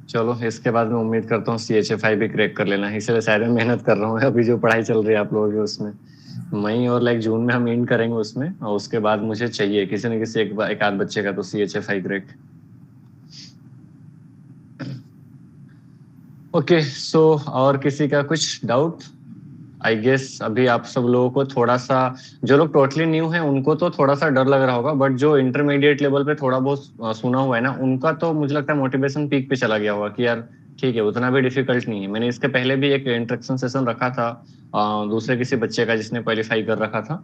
चलो, इसके बाद मैं उम्मीद करता हूँ CHFI भी क्रैक कर लेना, इसलिए शायद मैं मेहनत कर रहा हूँ अभी जो पढ़ाई चल रही है आप लोगों की उसमें। मई और लाइक जून में हम इन करेंगे उसमें, और उसके बाद मुझे चाहिए किसी न किसी एक आध बच्चे का तो CHFI क्रैक। ओके सो, और किसी का कुछ डाउट? आई गेस अभी आप सब लोगों को थोड़ा सा, जो लोग टोटली न्यू हैं उनको तो थोड़ा सा डर लग रहा होगा, बट जो इंटरमीडिएट लेवल पे थोड़ा बहुत सुना हुआ है ना, उनका तो मुझे लगता है मोटिवेशन पीक पे चला गया होगा कि यार ठीक है, उतना भी डिफिकल्ट नहीं है। मैंने इसके पहले भी एक इंट्रोडक्शन सेशन रखा था दूसरे किसी बच्चे का जिसने क्वालिफाई कर रखा था,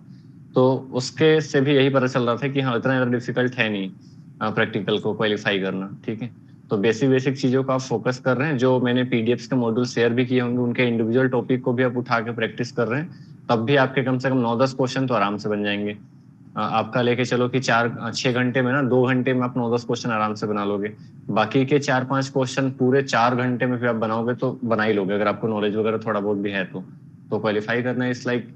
तो उसके से भी यही पता चल रहा था कि हाँ इतना ज्यादा डिफिकल्ट है नहीं प्रैक्टिकल को क्वालिफाई करना, ठीक है? तो बेसिक बेसिक चीजों का आप फोकस कर रहे हैं, जो मैंने पीडीएफ के मॉड्यूल शेयर भी किए होंगे उनके इंडिविजुअल टॉपिक को भी आप उठा के प्रैक्टिस कर रहे हैं, तब भी आपके कम से कम 9-10 क्वेश्चन तो आराम से बन जाएंगे। आपका लेके चलो कि 4-6 घंटे में ना, 2 घंटे में आप 9-10 क्वेश्चन आराम से बना लोगे। बाकी के 4-5 क्वेश्चन पूरे 4 घंटे में फिर आप बनाओगे तो बना ही लोगे, अगर आपको नॉलेज वगैरह थोड़ा बहुत भी है तो क्वालिफाई करना इस लाइक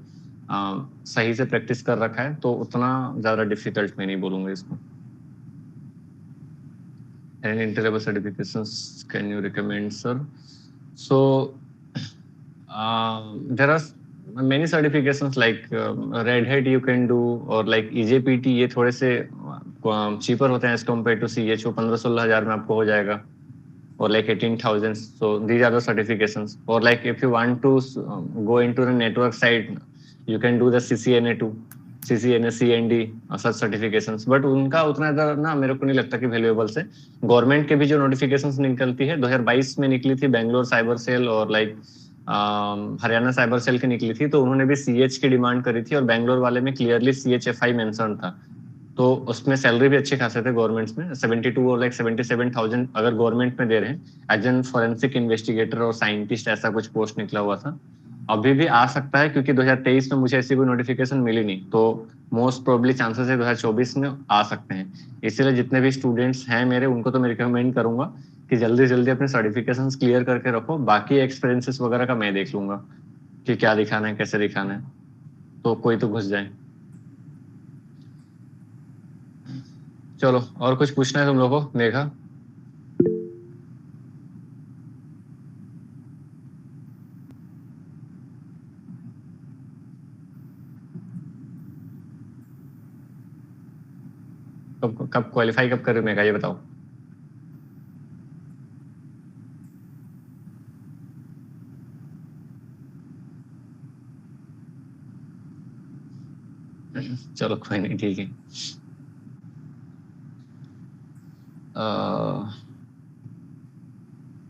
सही से प्रैक्टिस कर रखा है तो उतना ज्यादा डिफिकल्ट मैं नहीं बोलूंगा इसको। And interable certifications can you recommend, sir? So there are many certifications like Red Hat you can do, or like EJPT, ये थोड़े से cheaper होते हैं as compared to CH, वो 15-16 हजार में आपको हो जाएगा, or like 18,000. So these are the certifications. Or like if you want to go into the network side, you can do the CCNA2, CCNA, CND, such certifications. But उनका उतना ज़्यादा ना मेरे को नहीं लगता कि valuable से। गवर्नमेंट के भी जो नोटिफिकेशंस निकलती है 2022 में निकली थी, बेंगलोर साइबर सेल और लाइक हरियाणा साइबर सेल की निकली थी, तो उन्होंने भी CH की डिमांड करी थी, और बेंगलोर वाले में क्लियरली CHFI मेंशन था। तो उसमें सैलरी भी अच्छे खासे थे गवर्नमेंट्स में, 72 और लाइक 77,000 अगर गवर्नमेंट में दे रहे हैं एज एन फॉरेंसिक इन्वेस्टिगेटर और साइंटिस्ट, ऐसा कुछ पोस्ट निकला हुआ था। अभी भी आ सकता है क्योंकि 2023 में मुझे ऐसी कोई नोटिफिकेशन मिली नहीं, तो मोस्ट प्रोबेबली चांसेस है 2024 में आ सकते हैं। इसीलिए जितने भी स्टूडेंट्स हैं मेरे, उनको तो मैं रिकमेंड करूंगा कि जल्दी जल्दी अपने सर्टिफिकेशंस क्लियर करके रखो, बाकी एक्सपीरियंसेस वगैरह का मैं देख लूंगा कि क्या दिखाना है, कैसे दिखाना है, तो कोई तो घुस जाए। चलो, और कुछ पूछना है तुम लोगों को? मेघा, कब क्वालिफाई कब कर रहे हो मेघा, ये बताओ। चलो कोई नहीं, ठीक है।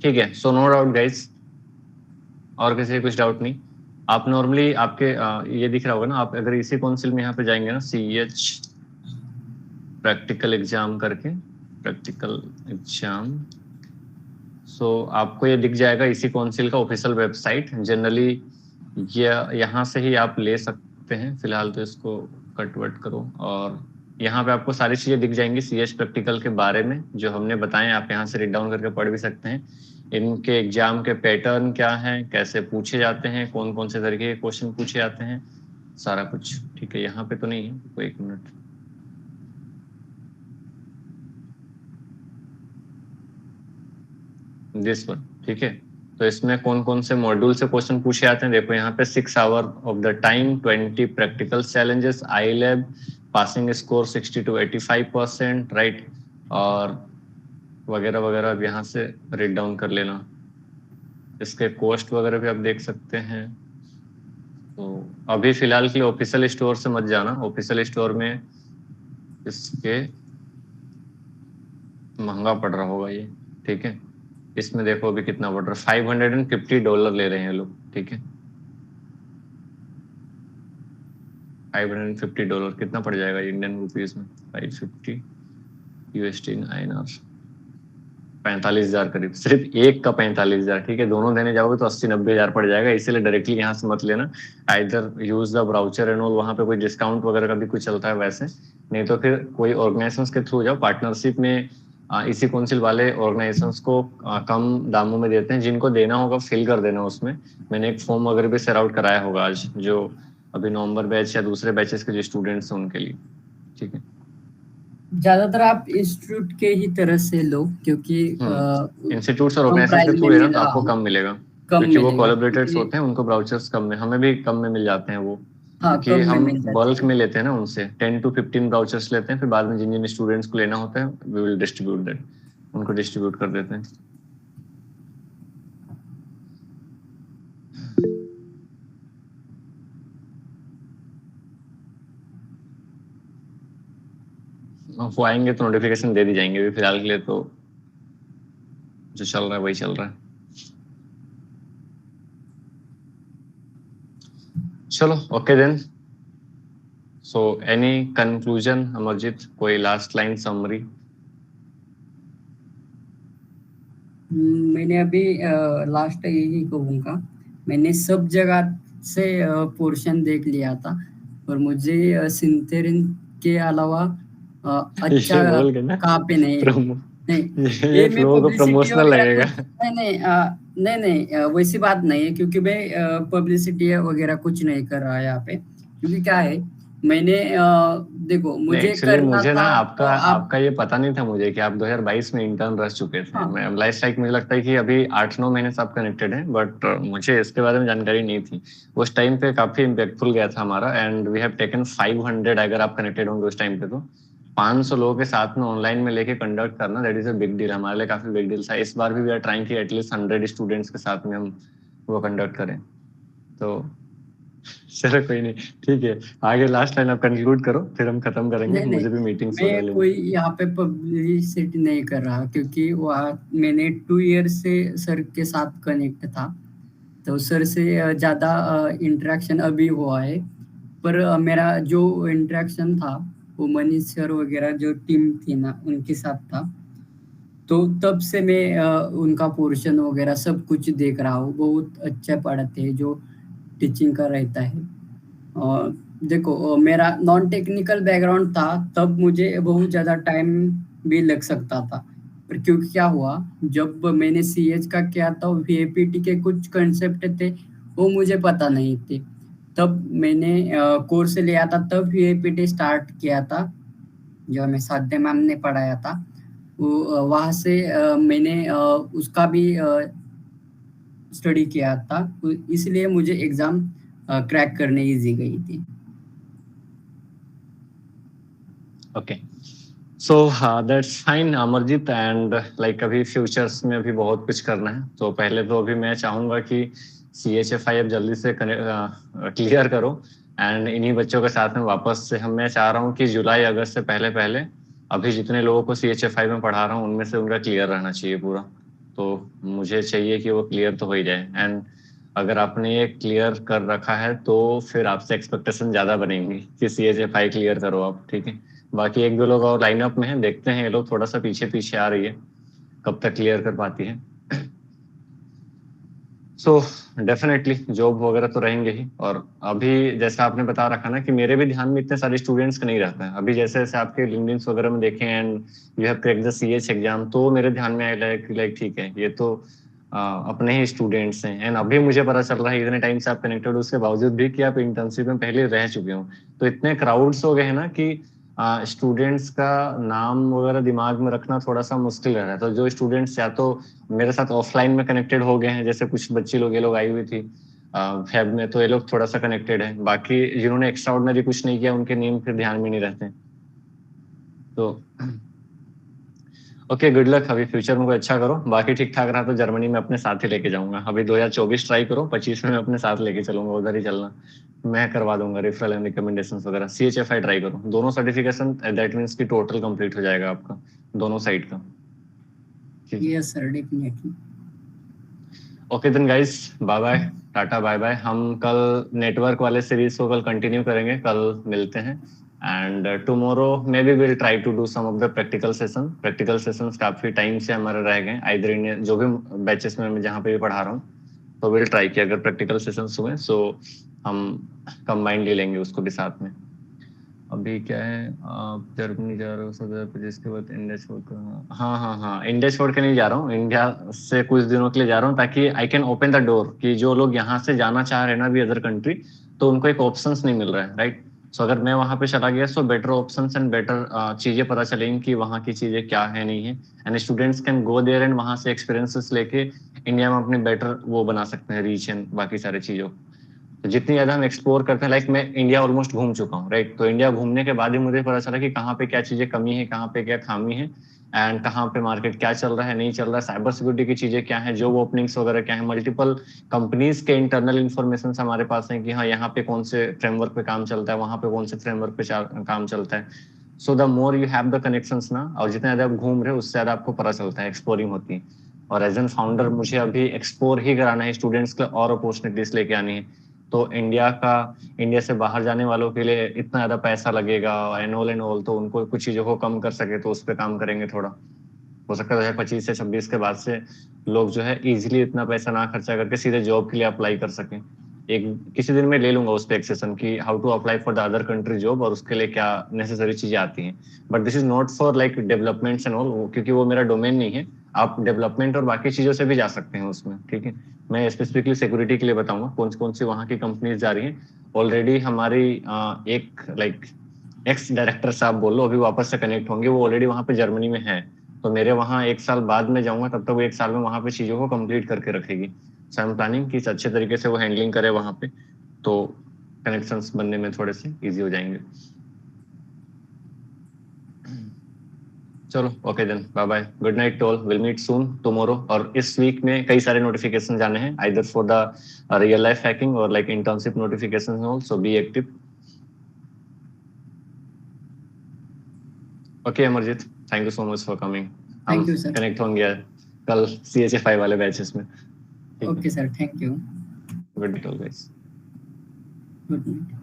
ठीक है, सो नो डाउट गाइस, और किसी कुछ डाउट नहीं। आप नॉर्मली आपके ये दिख रहा होगा ना, आप अगर इसी काउंसिल में यहाँ पे जाएंगे ना, CH प्रैक्टिकल एग्जाम करके, प्रैक्टिकल एग्जाम, सो आपको ये दिख जाएगा इसी काउंसिल का ऑफिशियल वेबसाइट। जनरली ये यहाँ से ही आप ले सकते हैं, फिलहाल तो इसको कट वट करो, और यहाँ पे आपको सारी चीजें दिख जाएंगी CH प्रैक्टिकल के बारे में जो हमने बताए, आप यहाँ से रीड डाउन करके पढ़ भी सकते हैं। इनके एग्जाम के पैटर्न क्या हैं, कैसे पूछे जाते हैं, कौन कौन से तरीके के क्वेश्चन पूछे जाते हैं, सारा कुछ ठीक है। यहाँ पे तो नहीं है, कोई एक मिनट। दिस वन ठीक है। तो इसमें कौन कौन से मॉड्यूल से क्वेश्चन पूछे जाते हैं देखो, यहाँ पे 6 hour of the time, 20 practical challenges, I lab, passing score 60 to 85%, right, और वगैरह वगैरह। अब यहाँ से रीड डाउन कर लेना। इसके कॉस्ट वगैरह भी आप देख सकते हैं। तो अभी फिलहाल के लिए ऑफिशियल स्टोर से मत जाना, ऑफिशियल स्टोर में इसके महंगा पड़ रहा होगा ये, ठीक है। इसमें देखो अभी कितना पड़ रहा है, $550 ले रहे हैं लोग, ठीक है। $550 कितना पड़ जाएगा इंडियन रुपीज में? 550 USD इन INR 45,000 करीब, सिर्फ एक का 45,000, ठीक है। दोनों देने जाओगे तो 80-90,000 पड़ जाएगा, इसीलिए डायरेक्टली यहाँ से मत लेना। Either use the brochure and all, वहाँ पे कोई डिस्काउंट वगैरह का भी कुछ चलता है वैसे, नहीं तो फिर कोई ऑर्गेनाइजेशन के थ्रू जाओ, पार्टनरशिप में इसी काउंसिल वाले ऑर्गेनाइजेशंस को कम दामों में देते हैं। जिनको देना होगा फिल कर देना उसमें। मैंने एक फॉर्म वगैरह भी शेयर आउट कराया होगा आज, जो अभी नवंबर बैच या दूसरे बैचेस के जो स्टूडेंट्स हैं उनके लिए, ठीक है। ज्यादातर आप इंस्टीट्यूट के ही तरह से लो, क्योंकि इंस्टीट्यूट्स और ऑर्गेनाइजेशन के थ्रू लेना तो आपको कम मिलेगा, क्योंकि वो कोलैबोरेटर्स होते हैं, उनको ब्राउचर्स कम में, हमें भी कम में मिल जाते हैं वो। क्योंकि हम बल्क में लेते हैं ना उनसे, 10 to 15 ब्राउचर्स लेते हैं, फिर बाद में जिन जिन स्टूडेंट्स को लेना होता है वी विल डिस्ट्रीब्यूट दैट, उनको डिस्ट्रीब्यूट कर देते हैं। वो आएंगे तो नोटिफिकेशन दे दी जाएंगे, अभी फिलहाल के लिए तो जो चल रहा है वही चल रहा है। चलो okay then. So any conclusion Amarjeet, कोई लास्ट लाइन समरी? मैंने अभी लास्ट यही कहूँगा, मैंने सब जगह से पोर्शन देख लिया था, और मुझे सिंथेरिन के अलावा अच्छा कहाँ पे नहीं ये फ्लो को प्रमोशनल लगेगा। नहीं वैसी बात नहीं है, क्योंकि मैं पब्लिसिटी वगैरह कुछ नहीं कर रहा यहाँ पे। क्योंकि क्या है, मैंने देखो मुझे करना मुझे ना था आपका ये पता नहीं था मुझे कि आप 2022 में इंटर्न रह चुके थे। मैं लाइक मुझे लगता है कि अभी 8-9 महीने से आप कनेक्टेड हैं, बट मुझे इसके बारे में जानकारी नहीं थी। उस टाइम पे काफी इम्पैक्टफुल गया था हमारा, एंड वी हैव टेकन 500, अगर आप कनेक्टेड होंगे उस टाइम पे तो 500 लोगों के साथ में ऑनलाइन में लेके कंडक्ट करना, that is a big deal, हमारे लिए काफी बिग डील था। इस बार भी वी आर ट्राइंग कि एटलीस्ट 100 स्टूडेंट्स के साथ में हम वो कंडक्ट करें। तो चलो कोई नहीं, ठीक है। आगे लास्ट लाइन आप कंक्लूड करो, फिर हम खत्म करेंगे। नहीं, मुझे भी मीटिंग्स मैं वगैरह कोई यहाँ पे पब्लिसिटी नहीं कर रहा, क्योंकि वहाँ मैंने 2 ईयर से सर के साथ कनेक्ट था, तो सर से ज़्यादा इंटरेक्शन अभी हुआ है। पर मेरा जो इंटरेक्शन था वो मनीष सर वगैरह जो टीम थी ना उनके साथ था। तो तब से मैं उनका पोर्शन वगैरह सब कुछ देख रहा हूँ। बहुत अच्छा पढ़ाते हैं जो टीचिंग का रहता है। और देखो मेरा नॉन टेक्निकल बैकग्राउंड था, तब मुझे बहुत ज़्यादा टाइम भी लग सकता था। पर क्योंकि क्या हुआ, जब मैंने CH का किया था, VAPT के कुछ कंसेप्ट थे वो मुझे पता नहीं थे। तब मैंने कोर्स लिया था, तब VAPT स्टार्ट किया था, जो हमें साध्य मैम ने पढ़ाया था। वो वहाँ से मैंने उसका भी स्टडी किया था, इसलिए मुझे एग्जाम क्रैक करने इजी गई थी। Okay, so that's fine Amarjeet. And like अभी फ्यूचर्स में अभी बहुत कुछ करना है, तो पहले तो अभी मैं चाहूंगा कि CHFI अब जल्दी से क्लियर करो, एंड इन्हीं बच्चों के साथ में वापस से मैं चाह रहा हूँ कि जुलाई अगस्त से पहले पहले अभी जितने लोगों को CHFI में पढ़ा रहा हूँ उनमें से उनका क्लियर रहना चाहिए पूरा। तो मुझे चाहिए कि वो क्लियर तो हो ही जाए, एंड अगर आपने ये क्लियर कर रखा है तो फिर आपसे एक्सपेक्टेशन ज्यादा बनेंगी कि CHFI क्लियर करो आप, ठीक है। बाकी 1-2 लोग और लाइनअप में हैं, देखते हैं ये लोग थोड़ा सा पीछे पीछे आ रही है, कब तक क्लियर कर पाती है। सो डेफिनेटली जॉब वगैरह तो रहेंगे ही। और अभी जैसा आपने बता रखा ना कि मेरे भी ध्यान में इतने सारे स्टूडेंट्स का नहीं रहता है। अभी जैसे जैसे आपके लिंक्डइन वगैरह में देखें and you have cracked the CH exam, तो मेरे ध्यान में आया लाइक ठीक है, ये तो अपने ही स्टूडेंट्स हैं, एंड अभी मुझे पता चल रहा है इतने टाइम से आप कनेक्टेड हो उसके बावजूद भी कि आप इंटर्नशिप में पहले रह चुके हो। तो इतने क्राउड्स हो गए हैं ना कि स्टूडेंट्स का नाम वगैरह दिमाग में रखना थोड़ा सा मुश्किल रह रहा है। तो जो स्टूडेंट्स या तो मेरे साथ ऑफलाइन में कनेक्टेड हो गए हैं, जैसे कुछ बच्चे लोग ये लोग आई हुई थी फैब में, तो ये लोग थोड़ा सा कनेक्टेड है। बाकी जिन्होंने एक्स्ट्रा ऑर्डिनरी कुछ नहीं किया उनके नेम फिर ध्यान में नहीं रहते। तो ओके, गुड लक। अभी फ्यूचर में कोई अच्छा करो, बाकी ठीक ठाक रहा तो जर्मनी में अपने साथ ही लेके जाऊंगा। अभी 2024 ट्राई करो, 25 में अपने साथ लेके चलूंगा, उधर ही चलना, मैं करवा दूंगा रेफरल एंड रिकमेंडेशंस वगैरह। CHFI ट्राई करो, दोनों सर्टिफिकेशन, दैट मींस कि टोटल कंप्लीट हो जाएगा आपका दोनों साइड का। Yes sir, definitely. Okay then guys, bye bye, tata bye bye. हम कल नेटवर्क वाले सीरीज को कल कंटिन्यू करेंगे, कल मिलते हैं। And tomorrow maybe will try to do some of the practical sessions काफी टाइम से हमारे रह गए, आइदर इन जो भी बैचेस में मैं जहाँ पे भी पढ़ा रहा हूँ, तो विल ट्राई कि अगर प्रैक्टिकल सेशंस हुए सो हम कंबाइंड ले लेंगे उसको भी साथ में। अभी क्या है, आप जर्मनी जा रहे हो 2025 के बाद इंडिया छोड़ कर? हाँ, इंडिया छोड़ के नहीं जा रहा हूँ, इंडिया से कुछ दिनों के लिए जा रहा हूँ ताकि I can open the door कि जो लोग यहाँ से जाना चाह रहे हैं ना भी अदर कंट्री, तो उनको एक ऑप्शंस नहीं मिल रहा है, राइट। सो अगर मैं वहाँ पे चला गया so better options and better चीजें पता चलेंगी कि वहाँ की चीजें क्या है नहीं है, and students can go there and वहाँ से एक्सपीरियंसेस लेके इंडिया में अपनी बेटर वो बना सकते हैं, रीच एंड बाकी सारी चीजों। तो जितनी ज्यादा हम एक्सप्लोर करते हैं, लाइक मैं इंडिया ऑलमोस्ट घूम चुका हूँ, राइट। तो इंडिया घूमने के बाद ही मुझे पता चला कि कहाँ पे क्या चीजें कमी है, कहाँ पे क्या खामी है, एंड कहाँ पे मार्केट क्या चल रहा है, नहीं चल रहा है, साइबर सिक्योरिटी की चीजें क्या है, जॉब ओपनिंग्स वगैरह क्या है, मल्टीपल कंपनीज के इंटरनल इन्फॉर्मेशन हमारे पास है कि हाँ यहाँ पे कौन से फ्रेमवर्क पे काम चलता है, वहाँ पे कौन से फ्रेमवर्क पे काम चलता है। So the more you have the connections ना, और जितने ज्यादा आप घूम रहे हो उससे ज्यादा आपको पता चलता है, एक्सप्लोरिंग होती है। और एज एन फाउंडर मुझे अभी एक्सप्लोर ही कराना है, स्टूडेंट्स के और अपॉर्चुनिटीज लेके आनी है। तो इंडिया से बाहर जाने वालों के लिए इतना ज्यादा पैसा लगेगा एंड ऑल, तो उनको कुछ चीजों को कम कर सके तो उस पर काम करेंगे थोड़ा। हो सकता है 2025 से 26 के बाद से लोग जो है इजीली इतना पैसा ना खर्चा करके सीधे जॉब के लिए अप्लाई कर सकें। एक किसी दिन मैं ले लूंगा उस पर एक सेशन की how to apply for the other country job और उसके लिए क्या नेसेसरी चीजें आती हैं। But this is not for like developments and all, क्योंकि वो मेरा डोमेन नहीं है। आप डेवलपमेंट और बाकी चीजों से भी जा सकते हैं उसमें, ठीक है। मैं स्पेसिफिकली सिक्योरिटी के लिए बताऊंगा कौन सी वहाँ की कंपनीज जा रही हैं। ऑलरेडी हमारी एक लाइक एक्स डायरेक्टर साहब बोल लो, अभी वापस से कनेक्ट होंगे, वो ऑलरेडी वहाँ पे जर्मनी में है। तो मेरे वहाँ 1 साल बाद में जाऊंगा, तब तक वो 1 साल में वहाँ पे चीजों को कंप्लीट करके रखेगी। सो आई एम प्लानिंग कि अच्छे तरीके से वो हैंडलिंग करे वहाँ पे, तो कनेक्शंस बनने में थोड़े से इजी हो जाएंगे। चलो okay then, bye bye, good night to all, will meet soon tomorrow. और इस वीक में कई सारे नोटिफिकेशन जाने हैं, either for the real life hacking और like internship notification also, be active. Okay Amarjeet, thank you so much for coming. Thank you sir. Connect होंगे कल CHFI वाले बैचेस में। Okay sir, thank you. Good night all guys. Good night.